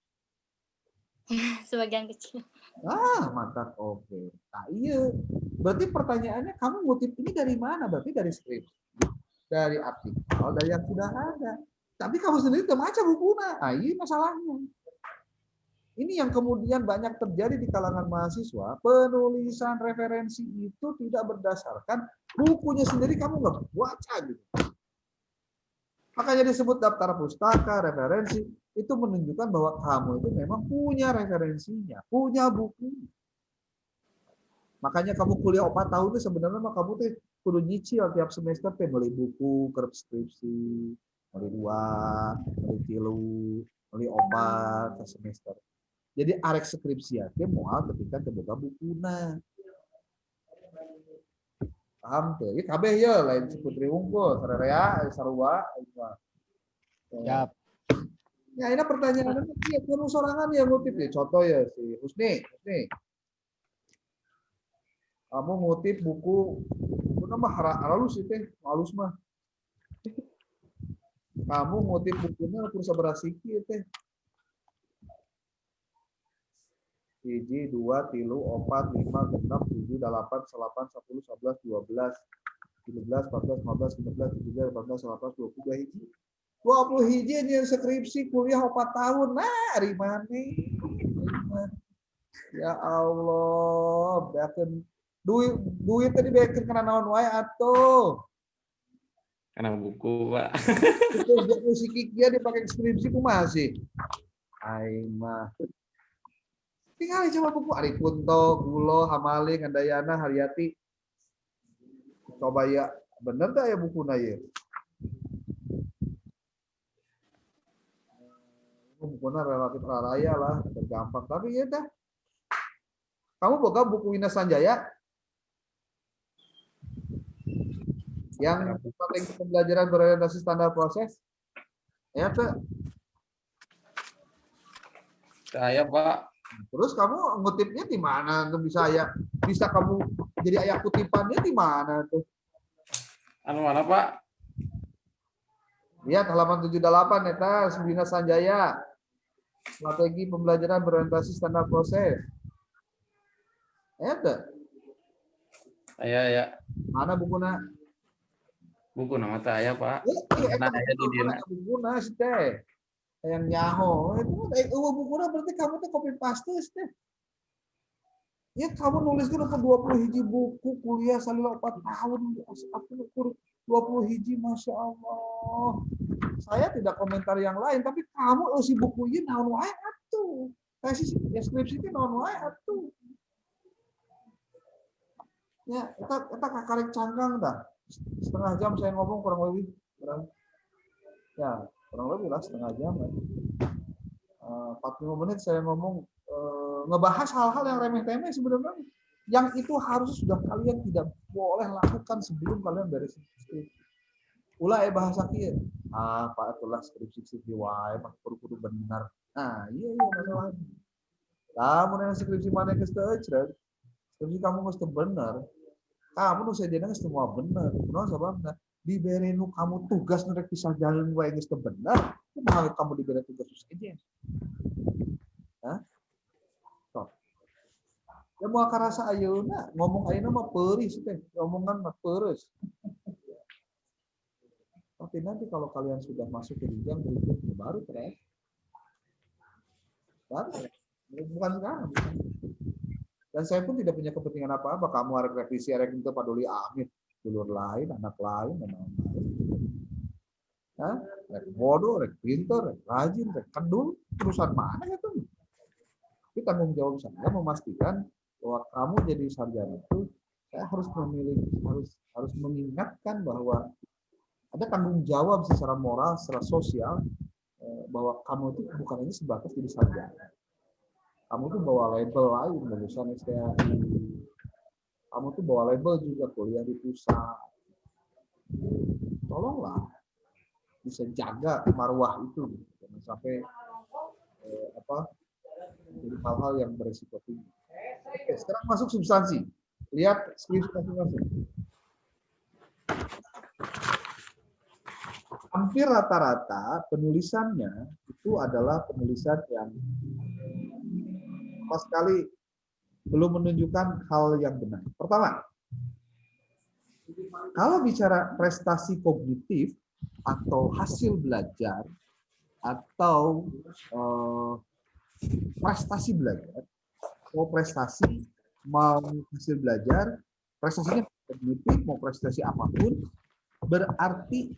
Sebagian kecil. Ah, mantap. Oke. Nah, iya. Berarti pertanyaannya kamu ngutip ini dari mana? Berarti dari skrip, dari artikel, dari yang sudah ada. Tapi kamu sendiri tidak baca bukunya. Ah, ini masalahnya. Ini yang kemudian banyak terjadi di kalangan mahasiswa. Penulisan referensi itu tidak berdasarkan bukunya sendiri, kamu nggak baca gitu. Makanya disebut daftar pustaka, referensi, itu menunjukkan bahwa kamu itu memang punya referensinya, punya buku. Makanya kamu kuliah 4 tahun itu sebenarnya mah kamu tuh kudu nyicil tiap semester teh beli buku, kerep skripsi, beli 2, beli 3, beli 4 ke semester. Jadi arek skripsi ake moal ketika kebuka bukuna. Paham tuh? Ieu kabeh ye lain si Putri Unggul, sararea sarua. Siap. Ya, ini pertanyaannya iya kamu sorangan yang ngutip ya. Contoh ya si Husni. Kamu ngutip buku nama halus itu halus mah. Kamu ngutip bukunya kursa berasiki teh. 1, 2, 3, 4, 5, 6, 7, 8, 9, 10, 11, 12, 13, 14, 15, 16, 17, 18, 19, 20 hiji. 20 hiji yang skripsi kuliah 4 tahun. Nah, ari mana? Ya Allah, beakeun duit tadi beakeun kana naon wae atuh. Karena buku, Pak. Itu buku si Kiki dipakai skripsi kumaha sih? Aing mah. Tinggal coba buku Ari Kunto, Gulo, Hamaling, Handayana, Haryati. Coba ya, bener dah ya bukunya ya. Bukunya relatif raraya lah, tergampang. Tapi ya dah. Kamu boga buku Wina Sanjaya? Yang strategi pembelajaran berorientasi standar proses? Ya, tuh. Saya, Pak. Terus kamu ngutipnya di mana tuh bisa kamu jadi ayat kutipannya di mana tuh? Anu mana, Pak? Lihat halaman 78 eta Wina Sanjaya. Strategi pembelajaran berorientasi standar proses. Eta. Ya. Mana bukunya? Buku nama saya, Pak. Nah, Nah, di dina. bukunya sih teh. Yang nyaho itu bukunya berarti kamu tuh copy paste teh. Ya kamu nuliskan 20 hiji buku kuliah salila 4 tahun. Aku ukur 20 hiji, Masya Allah. Saya tidak komentar yang lain, tapi kamu si buku ini naon wae atuh. Tesis skripsi itu naon wae atuh. Ya, kita kakarek cangkang dah. Setengah jam saya ngomong kurang lebih. Kurang lebih lah setengah jam. 45 menit saya ngomong ngebahas hal-hal yang remeh-temeh sebenarnya. Yang itu harus sudah kalian tidak boleh lakukan sebelum kalian beresin skripsi. Ulah bahasa kieu. Pak atulah skripsi wae mah kudu benar. Nah, iya masalah. Lamun skripsi mana geus teu ecreg, skripsi kamu geus teu bener. Kamu nu sejenna geus semua bener. Kunaon sababna? Dibere nu kamu tugas nu rek pisah jalan wae geus teu bener, kumaha kamu dibere tugas sejen? Hah? Ya mau karasa ayeuna ngomong ayeuna mah peuris teh, omongan mah peureus. Tapi nanti kalau kalian sudah masuk ke jenjang berikutnya baru keren. Bukan sekarang. Dan saya pun tidak punya kepentingan apa-apa. Kamu harus revisi, harus itu paduli amit, dulur lain, anak lain, dan lain-lain. Hah? Rek bodoh, rek pintar, rek rajin, rek kendul, perusahaan mana itu? Tapi tanggung jawab saya memastikan bahwa kamu jadi sarjana itu, saya harus harus mengingatkan bahwa ada tanggung jawab secara moral, secara sosial, bahwa kamu itu bukan hanya sebatas jadi sarjana. Kamu tuh bawa label lain, lulusan STAI. Kamu tuh bawa label juga kuliah di pusat. Tolonglah bisa jaga marwah itu, jangan sampai jadi hal-hal yang berisiko tinggi. Oke, sekarang masuk substansi. Lihat skripsi masing-masing. Hampir rata-rata penulisannya itu adalah penulisan yang sama sekali belum menunjukkan hal yang benar. Pertama, kalau bicara prestasi kognitif atau hasil belajar atau prestasi belajar, mau prestasi mau hasil belajar, prestasinya kognitif mau prestasi apapun, berarti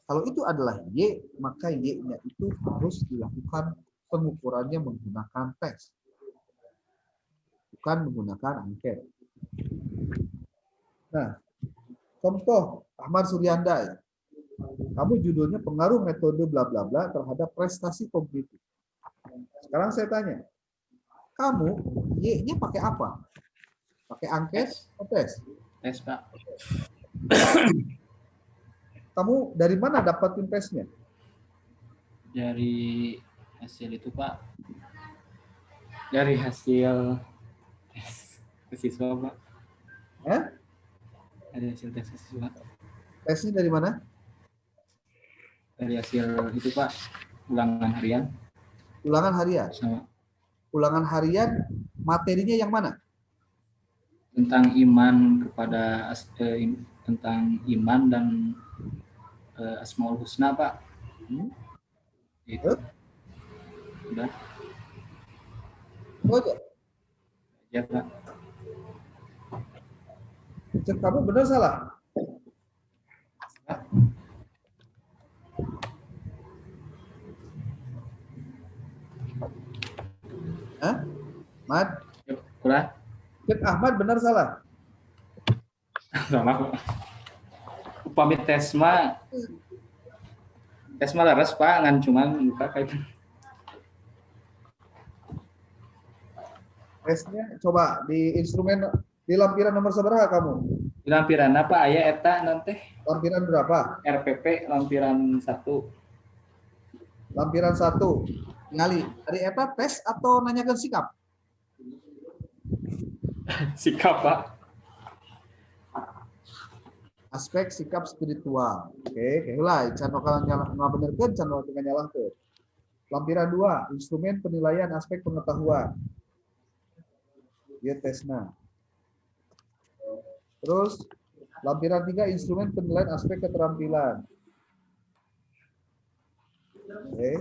kalau itu adalah Y, maka Y-nya itu harus dilakukan pengukurannya menggunakan tes, bukan menggunakan angket. Nah, contoh Ahmad Suryanda ya. Kamu judulnya pengaruh metode bla bla bla terhadap prestasi kognitif. Sekarang saya tanya, kamu Y-nya pakai apa? Pakai angket atau tes? Tes, Pak. Kamu dari mana dapatin tesnya? Dari hasil itu, Pak. Dari hasil tes siswa, Pak. Dari hasil tes siswa. Tesnya dari mana? Dari hasil itu, Pak. Ulangan harian. Ulangan harian. Sama Ulangan harian materinya yang mana? tentang iman kepada tentang iman dan Asmaul Husna, Pak. Itu. Udah. Itu aja. Ya, Pak. Cek kamu benar salah? Hah? Ahmad? Kurang? Cek Ahmad benar salah? Salah, Pak. Upami tes mah laras, Pak, ngan cuman lupa kayak Tesnya coba di instrumen di lampiran nomor seberapa kamu? di lampiran apa aya eta nanti Lampiran berapa? RPP lampiran 1. Lampiran 1. Ngali, dari eta tes atau nanyakan sikap? Sikap, Pak. Aspek sikap spiritual. Oke, lah, can wakal ngabenerkeun, can wakal nyalahkeun. Lampiran 2, instrumen penilaian aspek pengetahuan. Dia tesna. Terus lampiran 3, instrumen penilaian aspek keterampilan. Oke.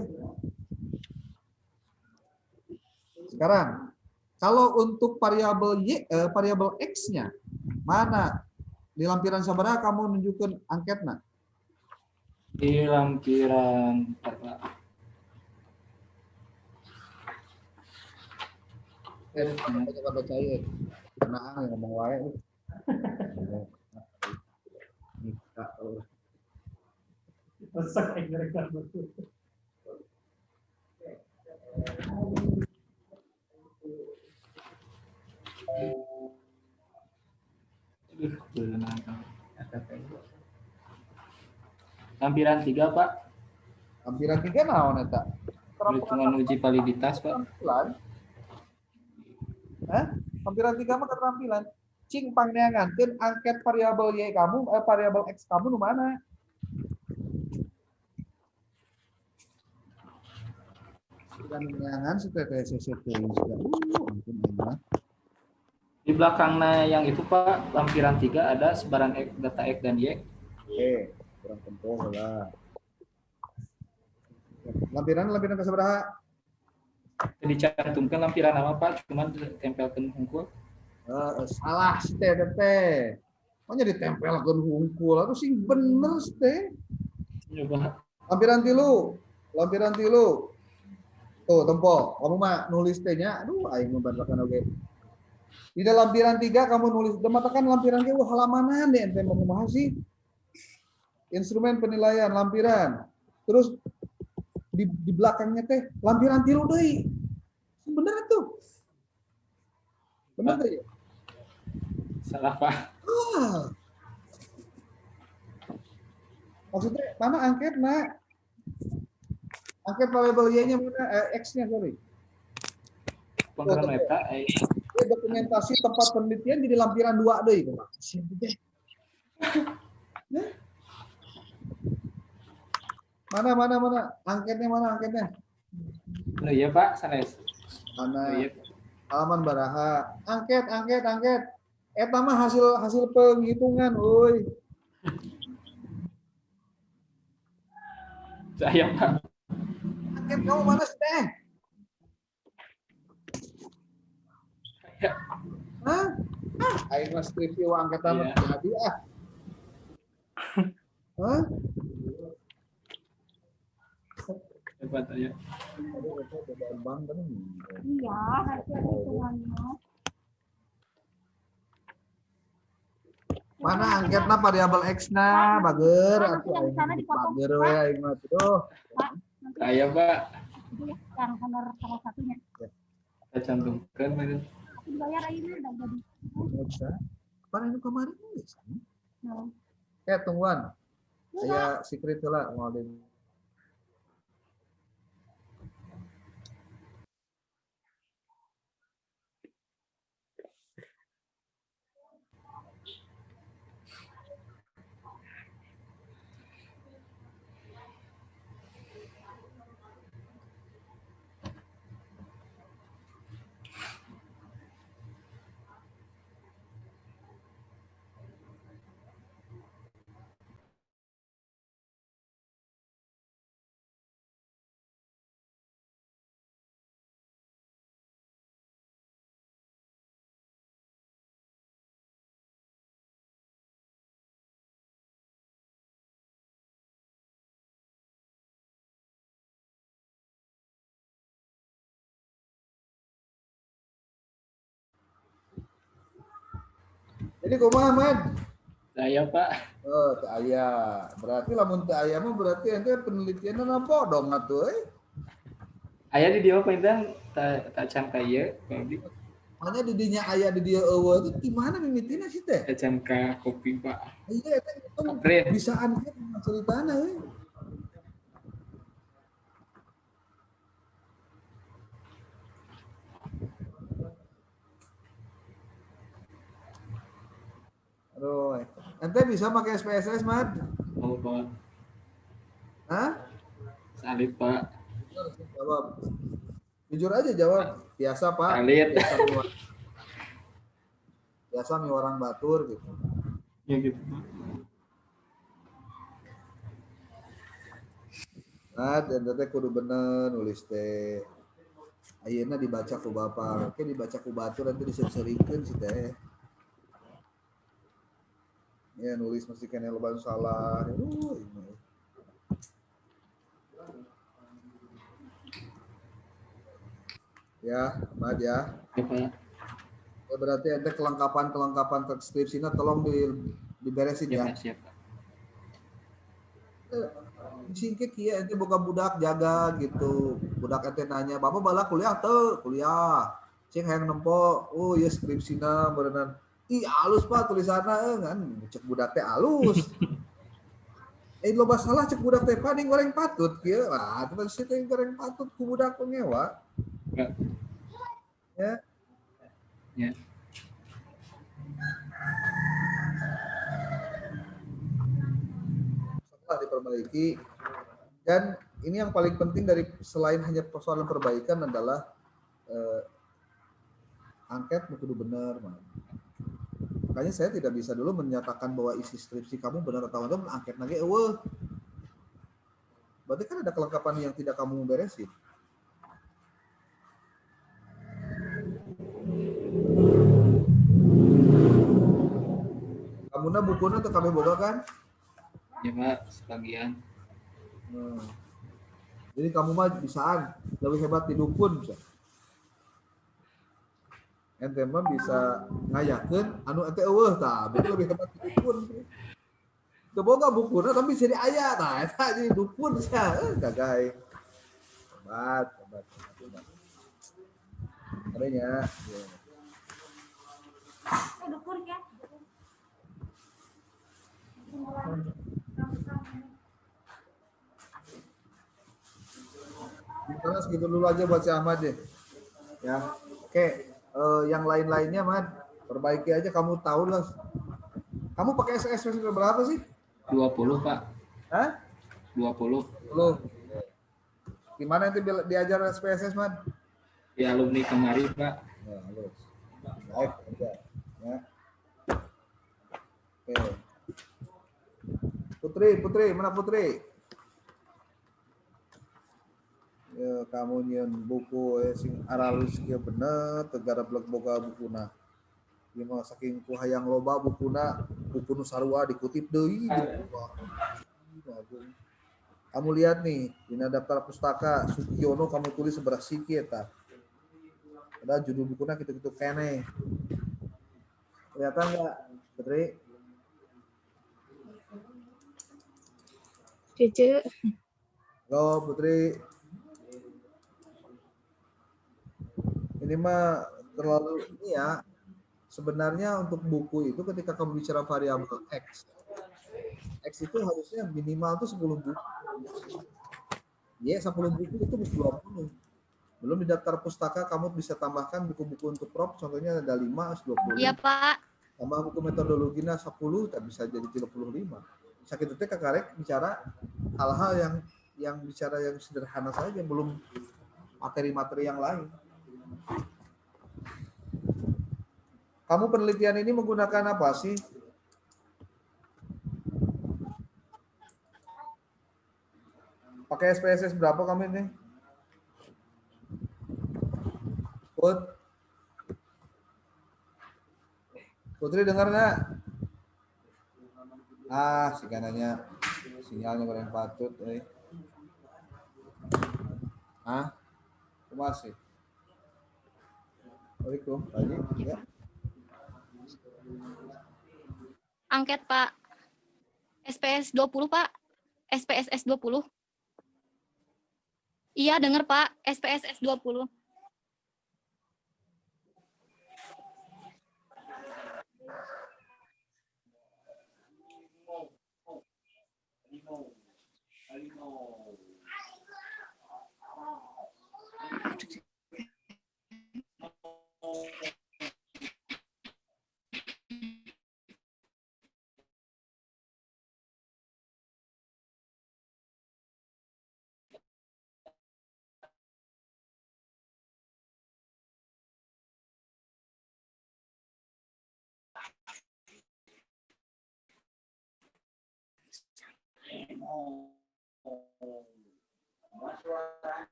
Sekarang, kalau untuk variabel variabel X-nya, mana? Di lampiran sabaraha kamu nunjukkan angketna? Di lampiran Pak. Baca ya. Kenaan yang ngomong wae. Nikah. Masak aja rekam betul. Lampiran 3, Pak. Lampiran 3 naon eta? Perhitungan uji validitas, Pak. Keterampilan. Lampiran 3 mah keterampilan. Cing pangneangankeun angket variabel Y kamu, variabel X kamu nu mana? Dan neangan supaya kayak CCT sudah. Ampun Allah. Di belakangnya yang itu, Pak, lampiran 3 ada sebaran X, data X dan Y. Oke, kurang tempoh lah. Lampiran ke seberapa? Dicantumkan lampiran nama Pak, cuman ditempelkan hungkul. Salah sih teh. Makanya ditempelkan hungkul. Atau sih bener teh. Coba. Lampiran tilu. Tuh, tempo. Kamu mah nulis tehnya. Aduh, aing membantakan oke. Di dalam lampiran 3 kamu nulis. Dematakan lampiran ke halamanan deh. Ente mau kumaha sih? Instrumen penilaian lampiran. Terus di belakangnya teh lampiran tilu deui. Bener tuh. Bener tuh ya? Salah Pak. Maksudnya mana angket nak? Angket variabel y-nya mana? X-nya sorry. Penggerak meta. Dokumentasi tempat penelitian di lampiran 2 deh. Mana? Angketnya? Oh iya Pak, sanes. Mana? Oh, iya. Halaman baraha. Angket. Eta mah hasil penghitungan, woi. Saya Pak. Angket kamu mana sih teh? Hah? Aing mah skripsi wa angketan Iya. jadi ah. Hah? Hebat ya. Iya, harus ada hitungannya. Mana angketna variabel X-na, bager atuh aing bager we aing mah tuh. Saya Pak. Yang honor salah satunya. Kita cantumkan. Dibayar aja udah jadi. Bisa. Pan anu kemarin nulis. Nah. Tungguan. Aya secret heula moal di Jadi kumaha, Man? Saya Pak. Oh, teu aya. Berarti lamun teu aya mah berarti ente penelitianna nampo dong atuh euy. Aya di dia Pak tak can kaya. Makanya di dinya aya di dia eueuh itu di mana mimitina sih teh? Tak can ka kopi Pak. Iya eta itu Kapret. bisa angket ceritana euy. Aduh, ente bisa pakai SPSS, Mad? Oh Pak. Hah? Salit Pak. Jawab. Jujur aja jawab. Biasa, Pak. Salit. Biasa mi orang batur gitu. Ya gitu Pak. Nah, dan teh kudu bener nulis teh. Ayeuna dibaca ku Bapak. Oke dibaca ku batur nanti diserikeun sih teh. Ya nulis mesti kena loba salah. Ini. Ya, Ahmad ya. Ya Pak. Ya, berarti ada kelengkapan skripsinya tolong diberesin ya. Siap Pak. Singkit ya ente boga budak jaga gitu. Budak ente nanya, "Bapak bala kuliah teu?" "Kuliah." Cing hayang nempo, "Oh, ya skripsina berenang." "Ih, alus Pak tulisanna kan." Cek budak teh alus. Loba salah cek budak teh paning goreng patut kieu. Wah, terus teh goreng patut ku budak pengewa. Ya. Ya. Setelah diperbaiki dan ini yang paling penting dari selain hanya persoalan perbaikan adalah angket kudu benar. Makanya saya tidak bisa dulu menyatakan bahwa isi skripsi kamu benar atau enggak, angket lagi eueuh. Berarti kan ada kelengkapan yang tidak kamu beresin. Kamu na bukunya tuh kami boga kan? Ya Pak, sebagian. Jadi kamu mah bisaan lebih hebat di dukun bisa. Ente mah bisa ngayakeun anu ente eueuh tah, berarti lebih hebat di dukun. Teu boga bukuna tapi jadi aya tah eta jadi dukun sia. Gagay. Hebat. Adanya. Dukun ya. Karena segitu dulu aja buat si Ahmad deh. Ya. Oke, yang lain-lainnya Ahmad, perbaiki aja kamu tahu lah. Kamu pakai SSS berapa sih? 20 Pak. Hah? 20. Lu. Gimana nanti diajar SPSS, Man? Di alumni kemari Pak. Ya, halus. Baik, aja. Ya. Oke. Putri, mana Putri? Ya, kamu nyeun buku sing aralus kieu bener tegara blek boga bukuna. Ieu mah saking ku hayang loba bukuna, buku nu sarua dikutip deui. Kamu lihat nih, di daftar pustaka Sugiono kamu tulis seberapa siki eta. Padahal judul bukunya gitu-gitu kene. Kelihatan nggak, Putri? Cece. Halo, Putri. Ini mah terlalu ini ya. Sebenarnya untuk buku itu ketika kamu bicara variabel X itu harusnya minimal tuh 10 buku. Ya, 10 buku itu bisa 20. Belum di daftar pustaka kamu bisa tambahkan buku-buku untuk prop, contohnya ada 5, 20. Iya, Pak. Tambah buku metodologinya 10, tak bisa jadi 35. Sakit itu karek bicara hal-hal yang bicara yang sederhana saja, belum materi-materi yang lain. Kamu penelitian ini menggunakan apa sih? Pakai SPSS berapa kamu ini? Putri dengar nggak? Si kanannya sinyalnya kurang patut. Masih. Assalamualaikum. Lagi ya. Angket, Pak. SPS 20, Pak. SPSS 20. Iya, dengar, Pak. SPSS 20.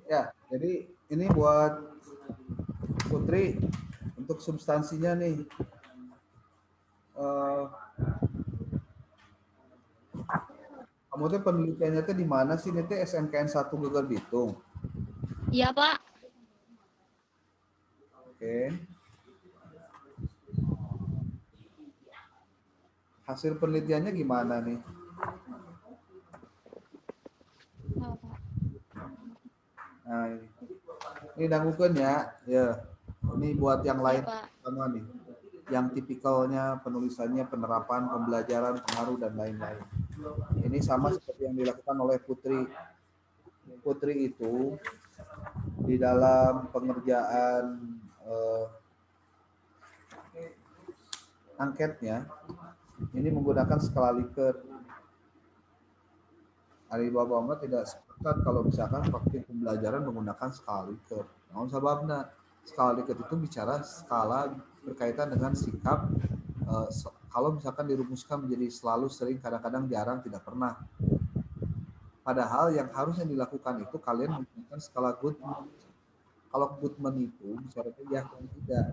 Ya, jadi ini buat Putri untuk substansinya nih. Kamu tuh penelitiannya tuh di mana sih? Ini tuh SMKN 1 Geger Bitung. Iya, Pak. Oke. Hasil penelitiannya gimana nih? Nah, ini dangukeun ya. Ya. Ini buat yang lain sama nih. Yang tipikalnya penulisannya penerapan, pembelajaran, pengaruh dan lain-lain. Ini sama seperti yang dilakukan oleh Putri. Putri itu di dalam pengerjaan angketnya ini menggunakan skala Likert. Alibaba tidak sepakat kalau misalkan praktik pembelajaran menggunakan skala Likert. Namun sababna skala Likert itu bicara skala berkaitan dengan sikap kalau misalkan dirumuskan menjadi selalu, sering, kadang-kadang, jarang, tidak pernah. Padahal yang harusnya dilakukan itu kalian menggunakan skala Goodman. Kalau Goodman itu syaratnya ya dan tidak.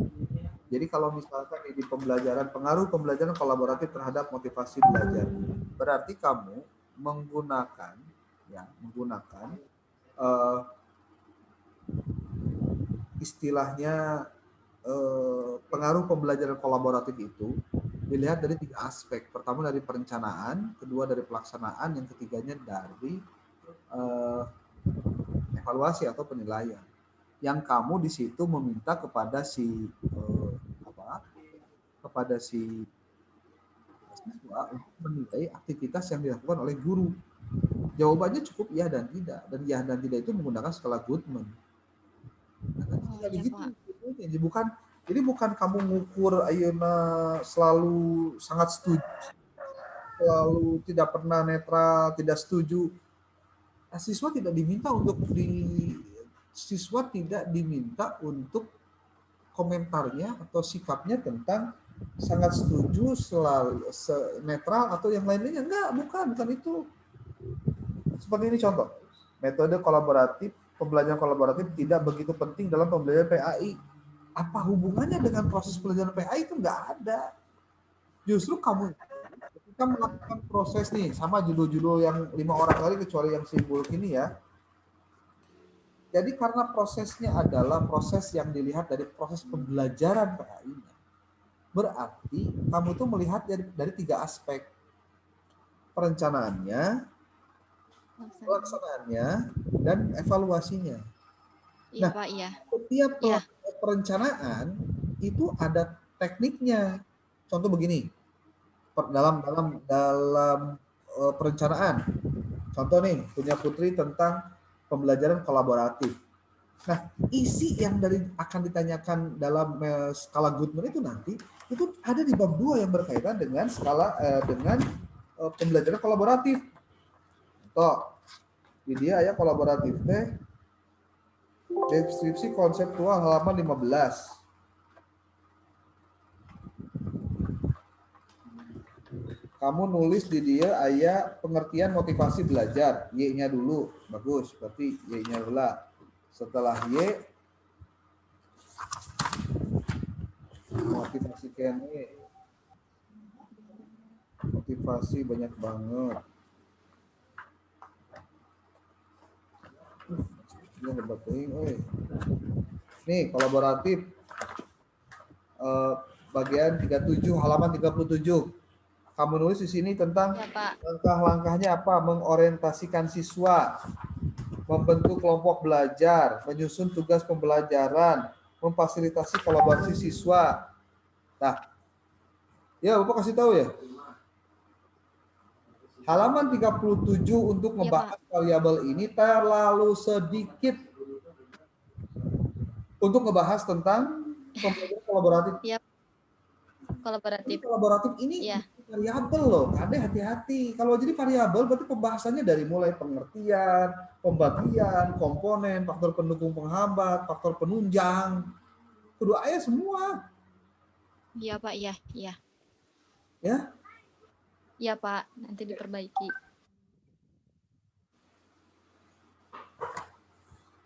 Jadi kalau misalkan di pembelajaran, pengaruh pembelajaran kolaboratif terhadap motivasi belajar, berarti kamu menggunakan istilahnya pengaruh pembelajaran kolaboratif itu dilihat dari 3 aspek. Pertama dari perencanaan, kedua dari pelaksanaan, yang ketiganya dari evaluasi atau penilaian. Yang kamu di situ meminta kepada si siswa untuk menilai aktivitas yang dilakukan oleh guru. Jawabannya cukup ya dan tidak, dan ya dan tidak itu menggunakan skala Goodman. Nah, iya, gitu. Pak. Jadi bukan kamu ngukur ayeuna selalu sangat setuju, selalu tidak pernah netral, tidak setuju. Nah, siswa tidak diminta untuk komentarnya atau sikapnya tentang sangat setuju, selalu netral atau yang lainnya. Enggak, bukan itu. Seperti ini contoh. Metode kolaboratif, pembelajaran kolaboratif tidak begitu penting dalam pembelajaran PAI. Apa hubungannya dengan proses pembelajaran PAI? Itu enggak ada. Justru kamu ketika melakukan proses nih, sama judul-judul yang 5 orang kali kecuali yang simbol ini ya. Jadi karena prosesnya adalah proses yang dilihat dari proses pembelajaran PAI-nya. Berarti kamu tuh melihat dari 3 aspek. Perencanaannya, pelaksanaannya, dan evaluasinya. Iya, Nah, Pak, iya. setiap Iya. perencanaan itu ada tekniknya. Contoh begini, dalam perencanaan. Contoh nih, punya Putri tentang pembelajaran kolaboratif. Nah, isi yang akan ditanyakan dalam skala Goodman itu nanti itu ada di bab 2 yang berkaitan dengan pembelajaran kolaboratif. Contoh, di dia ya kolaboratif teh deskripsi konseptual halaman 15. Kamu nulis di dia ayat pengertian motivasi belajar, Y-nya dulu. Bagus, berarti Y-nya dulu. Setelah Y, motivasi kene. Motivasi banyak banget. Nih, kolaboratif. Bagian 37, halaman 37. Kamu nulis di sini tentang langkah-langkahnya apa? Mengorientasikan siswa, membentuk kelompok belajar, menyusun tugas pembelajaran, memfasilitasi kolaborasi siswa. Nah, ya Bapak kasih tahu ya. Halaman 37 untuk membahas variabel ini terlalu sedikit untuk ngebahas tentang pembelajaran kolaboratif. Iya. Kolaboratif. Kolaboratif ini variabel loh, Kade hati-hati. Kalau jadi variabel berarti pembahasannya dari mulai pengertian, pembagian, komponen, faktor pendukung penghambat, faktor penunjang. Kedua ayat semua. Iya, Pak, iya. Ya? Iya, Pak, nanti diperbaiki.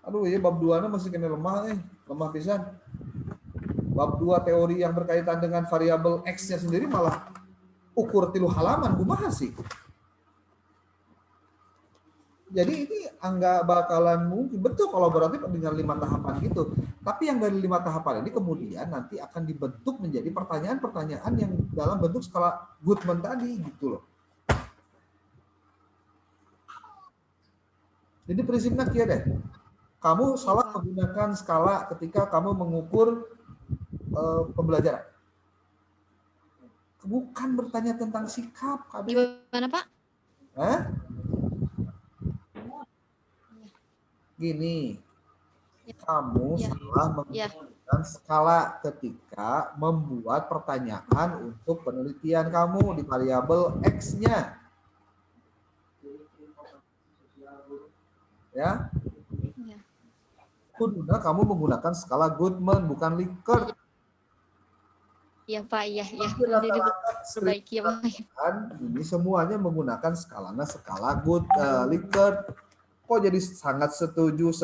Aduh, ya bab 2-nya masih kena lemah pisan. Bab 2 teori yang berkaitan dengan variabel X-nya sendiri malah ukur 3 halaman, kumaha sih? Jadi ini enggak bakalan mungkin. Betul kolaboratif dengan 5 tahapan gitu. Tapi yang dari 5 tahapan ini kemudian nanti akan dibentuk menjadi pertanyaan-pertanyaan yang dalam bentuk skala Goodman tadi gitu loh. Jadi prinsipnya kia deh. Kamu salah menggunakan skala ketika kamu mengukur pembelajaran. Bukan bertanya tentang sikap. Gimana, Pak? Hah? Gini, kamu salah menggunakan skala ketika membuat pertanyaan untuk penelitian kamu di variabel X-nya. Ya? Kuduna kamu menggunakan skala Goodman, bukan Likert. Iya Pak, iya, iya. Tapi Nanti rata-rata sering diperbaiki ya Pak. ini semuanya menggunakan skalanya skala Likert. Kok jadi sangat setuju,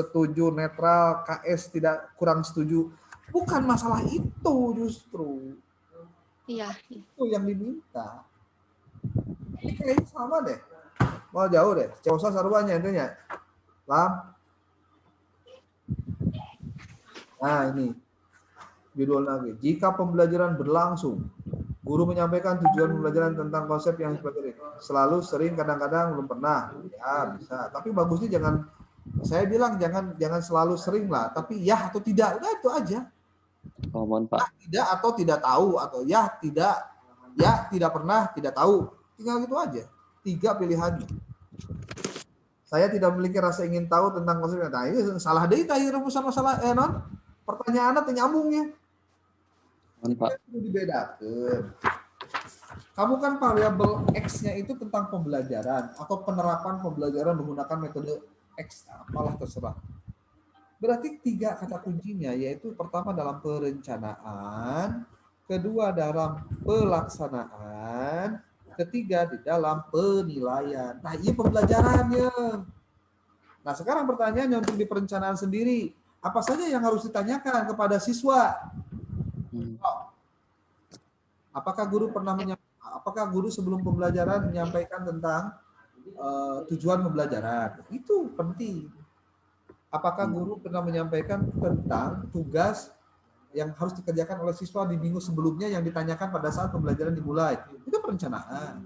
netral, KS tidak kurang setuju. Bukan masalah itu justru. Iya, iya. Itu yang diminta. Ini kayaknya sama deh. Mau jauh deh. Coba sarwanya intinya. Lam. Nah ini. Judul lagi. Jika pembelajaran berlangsung, guru menyampaikan tujuan pembelajaran tentang konsep yang dipelajari. Selalu, sering, kadang-kadang, belum pernah. Ya bisa. Tapi bagusnya jangan, saya bilang jangan selalu sering lah. Tapi ya atau tidak, udah itu aja. Oh, mohon Pak. Tidak atau tidak tahu, atau ya tidak pernah, tidak tahu. Tinggal gitu aja. 3 pilihannya. Saya tidak memiliki rasa ingin tahu tentang konsepnya. Nah ini salah deh tadi rumusan masalah non. Pertanyaannya nyambungnya. Mohon Pak. Itu dibedakan. Kamu kan variabel X-nya itu tentang pembelajaran atau penerapan pembelajaran menggunakan metode X, apalah terserah. Berarti 3 kata kuncinya, yaitu pertama dalam perencanaan, kedua dalam pelaksanaan, ketiga di dalam penilaian. Nah, ini pembelajarannya. Nah, sekarang pertanyaannya untuk di perencanaan sendiri, apa saja yang harus ditanyakan kepada siswa? Apakah guru sebelum pembelajaran menyampaikan tentang tujuan pembelajaran? Itu penting. Apakah guru pernah menyampaikan tentang tugas yang harus dikerjakan oleh siswa di minggu sebelumnya yang ditanyakan pada saat pembelajaran dimulai? Itu perencanaan.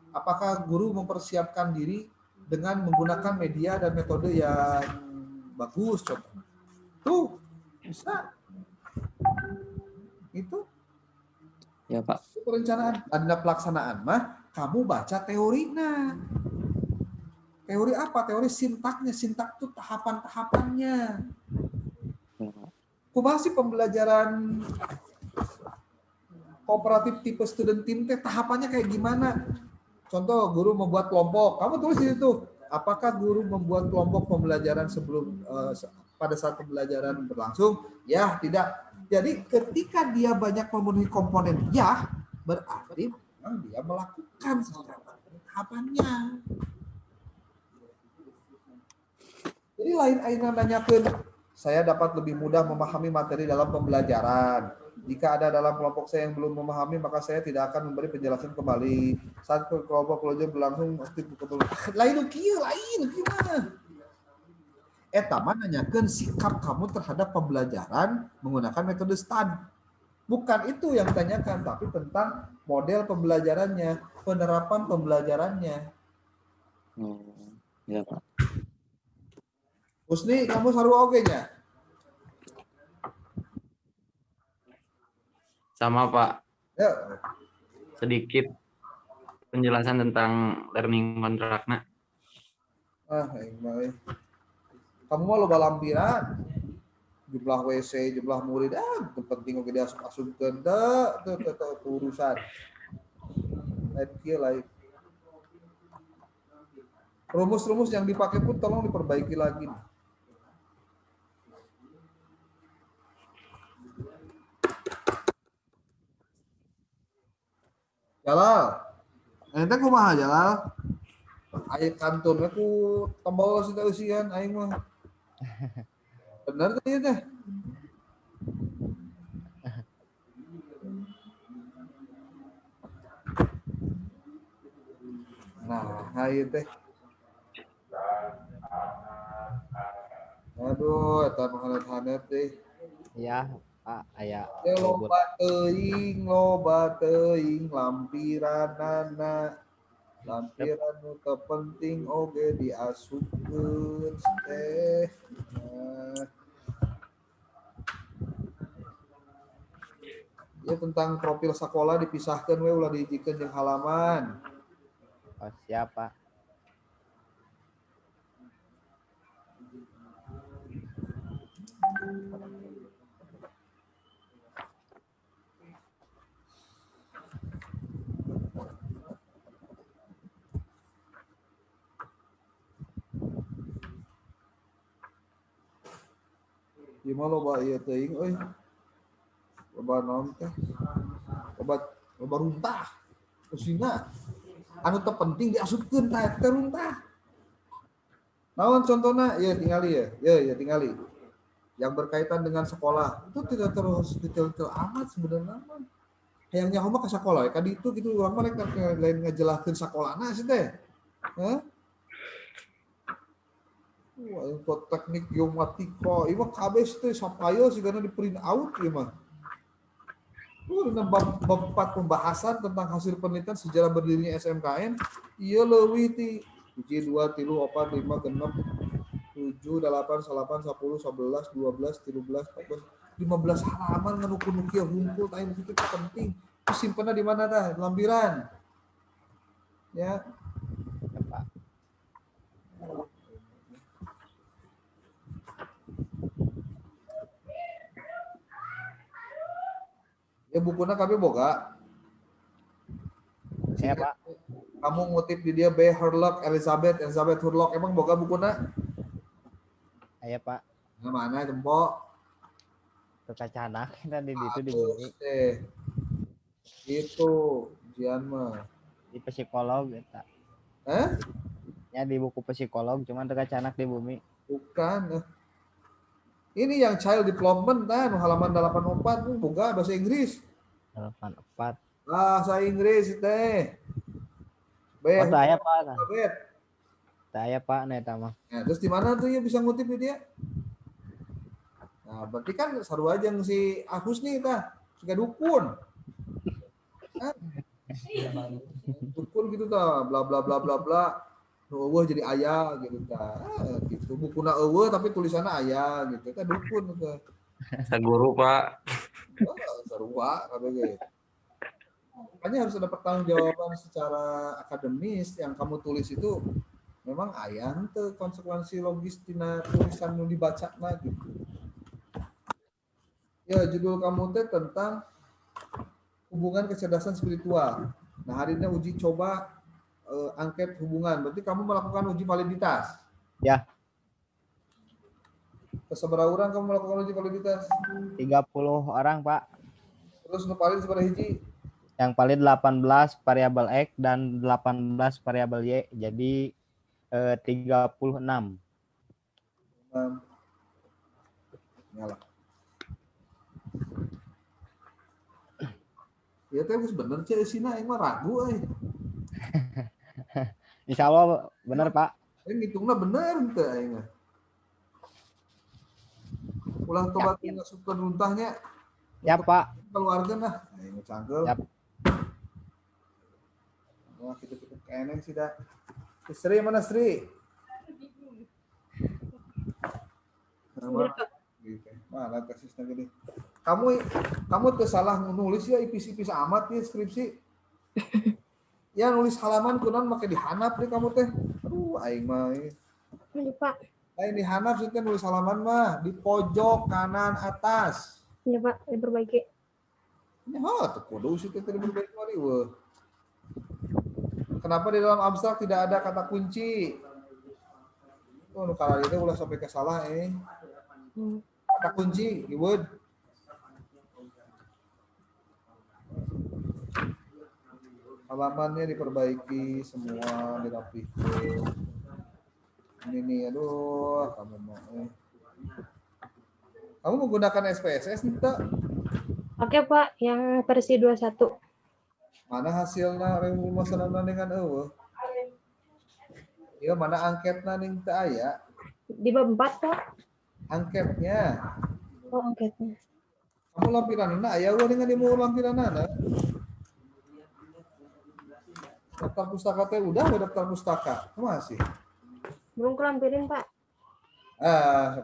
Apakah guru mempersiapkan diri dengan menggunakan media dan metode yang bagus? Contohnya. Tuh, bisa. Itu. Ya Pak. Itu perencanaan. Ada pelaksanaan mah, kamu baca teorinya. Teori apa? Teori sintaknya. Sintak itu tahapan-tahapannya. Kumaha sih pembelajaran kooperatif tipe student team teh tahapannya kayak gimana? Contoh guru membuat kelompok. Kamu tulis di situ. Apakah guru membuat kelompok pembelajaran sebelum pada saat pembelajaran berlangsung? Ya, tidak. Jadi ketika dia banyak memenuhi komponen ya, berarti memang dia melakukan secara tahapannya. Jadi lain nanyakan, saya dapat lebih mudah memahami materi dalam pembelajaran. Jika ada dalam kelompok saya yang belum memahami, maka saya tidak akan memberi penjelasan kembali. Saat kelompok belajar berlangsung, lain gimana? Etama nanyakan sikap kamu terhadap pembelajaran menggunakan metode STAN. Bukan itu yang ditanyakan, tapi tentang model pembelajarannya, penerapan pembelajarannya. Ya Pak. Husni, kamu sarua oke-nya? Sama Pak. Ya. Sedikit penjelasan tentang learning contract-na. Kamu mau loba lampiran. Jumlah WC, jumlah murid, penting oke dia asumkeun teu urusan. Lain. Rumus-rumus yang dipakai pun tolong diperbaiki lagi. Jalal, ente kumaha Jalal? Aing kantornya ku tombol sih usian aing mah. Benar tuh ya teh. Nah, ayo teh. Aduh, eta hanet-hanet deh. Iya, Pak, aya. Ya loba teuing lampiranana. Lampiran nu penting oge diasupkeun teh. Ya tentang profil sekolah dipisahkan we ulah dijikeun jeung halaman. Oh, siap, Pak. Gimana loba ieu teuing euy? Loba naon teh? Loba runtah. Usina anu terpenting diasupkeun tah teh runtah. Naon contohnya? Ya tingali ya. Ya tingali. Yang berkaitan dengan sekolah itu tidak terus detail-detail amat sebenarnya. Hayangnya mah ke sekolah ya. Kadi itu gitu orang mah lain ngejelakeun sakolana sih teh. Hah? Wah, itu teknik geomatika, itu kabeh teh sapayo sigana di print out ieu mah. Bab 4 pembahasan tentang hasil penelitian sejarah berdirinya SMKN, ieu leuwih ti 1 2 3 4 5 6 7 8 9 10 11 12 13 14 15 halaman nganukun kieu hungkul tah itu penting. Simpenna di mana tah? Lampiran. Ya. Ya, Pak. Ya bukuna kabeh boga. Ya, Pak. Kamu ngutip di dia B. Hurlock, Elizabeth Hurlock, emang boga bukuna? Aya, Pak. Nah, mana jempol? Kekacanak tadi itu di bumi. Itu ujian mah. Di psikolog eta. Ya di buku psikolog cuman kekacanak di bumi. Bukan. Ini yang child development kan halaman 84 tuh boga bahasa Inggris. 84. Bahasa Inggris teh. Oh, teu aya, Pak. Alfabet. Teu aya, Pak, na eta mah. Nah, terus di mana tuh ya bisa ngutip di dia? Nah, berarti kan saru aja si Agus nih tah, suka dukun. Hah? Dukun gitu tah, bla bla bla bla bla. Nu eueuh jadi aya gitu tah. Gitu. Bukuna eueuh tapi tulisanna aya gitu. Tah dukun tah. Saguru, Pak. Sarua kabeh ge. Makanya harus ada pertanggungjawaban secara akademis yang kamu tulis itu memang aya henteu konsekuensi logis tina tulisan nu dibacana gitu. Ya, judul kamu teh tentang hubungan kecerdasan spiritual. Nah, hari ini uji coba angket hubungan. Berarti kamu melakukan uji validitas. Ya. Keseberapa orang kamu melakukan uji validitas? 30 orang, Pak. Terus nu paling seberapa hiji? Yang paling 18 variabel X dan 18 variabel Y. Jadi 36. Nyala. Ya teh geus bener ceu sina aing mah ragu euy. Insyaallah bener, Pak. Ngitungna bener henteu aing mah. Ulah tobat ngasupkeun runtahnya. Ya, Pak. Keluarga nah, aing cangkel. Yap. Wah, gitu-gitu keneng sih dah. Sri mana Sri? Mana tesisnya gini. Kamu tuh salah nulis ya ipis-ipis amat ya skripsi. Ya nulis halaman kunan make dihanap deh kamu teh. Aduh aing mah. Ini Pak. Lain dihanap sih teh nulis halaman mah di pojok kanan atas. Ini Pak, diperbaiki. Ya, tuh kudu sih teh diperbaiki mari weuh. Kenapa di dalam abstrak tidak ada kata kunci? Oh, nu kala itu ulah sampai ke salah kata kunci, keyword. Halamannya diperbaiki semua, dirapikan. Ini nih, aduh, kamu mau. Kamu menggunakan SPSS nih, tak? Oke Pak, yang versi 21. Mana hasilnya rumusanana dengan eueuh? Iya, mana angketna ning teu aya? Di bab 4 Pak. Angketnya. Oh, angketnya. Kamu lampiranana aya eueuh dengan ilmu lampiranana? Daftar pustaka teh udah daftar pustaka. Masih. Belum kelampirin Pak. Ah,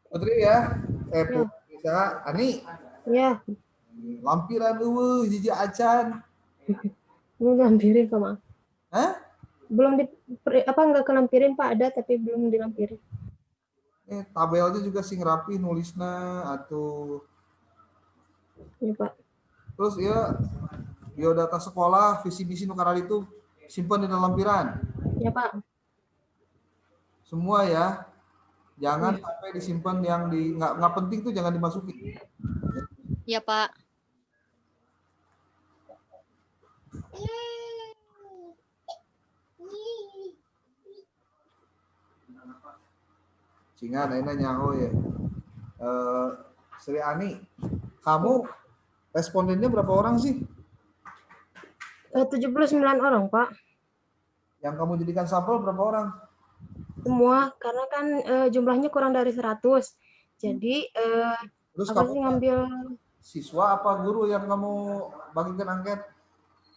Putri ya. Ya. Bisa. Ani. Ya, Lampiran hiji acan. belum lampirin Pak, maaf. Hah? Belum nggak kelampirin Pak, ada tapi belum dilampirin. Tabelnya juga sing rapi nulisna atau Ya Pak. terus ya biodata sekolah visi misi nukaran itu simpan di dalam lampiran Ya Pak. semua ya, jangan sampai disimpan yang nggak penting tuh jangan dimasukin. Ya, Pak. Sehingga nanya oh ya, Sri Ani, kamu respondennya berapa orang sih 79 orang Pak. yang kamu jadikan sampel, berapa orang? Semua, karena kan jumlahnya kurang dari 100. Jadi Terus apa kamu sih ngambil siswa apa guru yang kamu bagikan angket?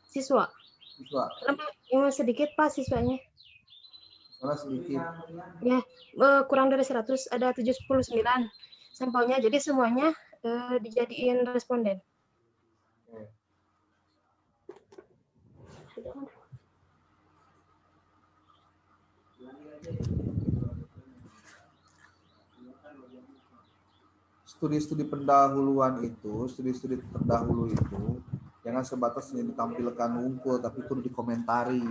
siswa? Siswa. Kenapa yang sedikit Pak siswanya? Salah sedikit. Ya, kurang dari 100, ada 79 sampelnya. Jadi semuanya dijadiin responden. Studi-studi pendahuluan itu, studi-studi terdahulu itu jangan sebatas yang ditampilkan unggul, tapi perlu dikomentari.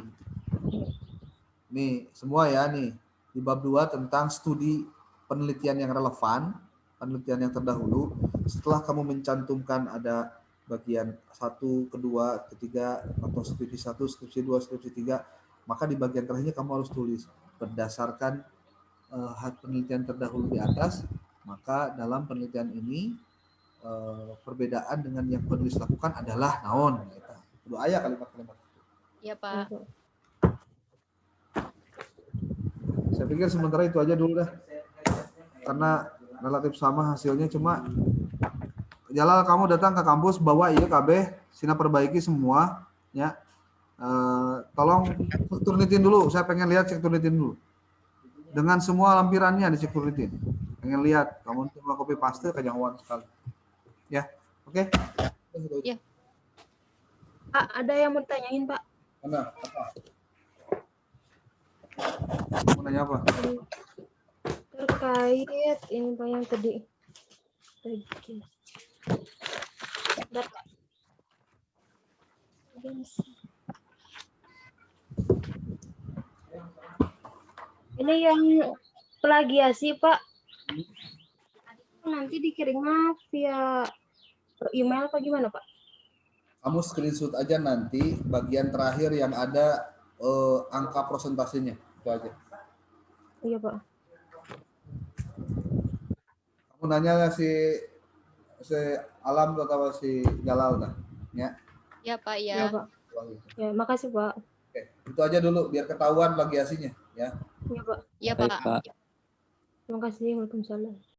Nih, semua ya nih, di bab 2 tentang studi penelitian yang relevan, penelitian yang terdahulu. Setelah kamu mencantumkan ada bagian 1, kedua, ketiga, atau skripsi 1, skripsi 2, skripsi 3, maka di bagian terakhirnya kamu harus tulis berdasarkan penelitian terdahulu di atas, maka dalam penelitian ini perbedaan dengan yang penulis lakukan adalah naon. Kudu aya kalimat-kalimat. Ya, Pak. Saya pikir sementara itu aja dulu dah. Karena relatif sama hasilnya, cuma Jalal kamu datang ke kampus bawa iya KB, sina perbaiki semua ya. Tolong turnitin dulu, saya pengen lihat cek turnitin dulu. Dengan semua lampirannya dicek turnitin. Pengen lihat, kamu cuma copy paste kejauhan sekali. Ya, oke? Ya. Pak, ada yang mau tanyain Pak? Mana? Apa? Mau nanya apa? Terkait ini Pak yang tadi. Bentar, Pak. Ini yang plagiasi Pak. Nanti dikirimnya via email apa gimana Pak? Kamu screenshot aja nanti bagian terakhir yang ada angka prosentasenya. Itu aja. Iya Pak. Kamu nanya si Alam atau si Jalal dah, ya? Ya, Pak, Iya ya. Pak. Ya, makasih Pak. Oke, itu aja dulu biar ketahuan plagiasinya, ya. Iya Pak. Ya, Baik, Pak. Pak. Terima kasih. Waalaikumsalam.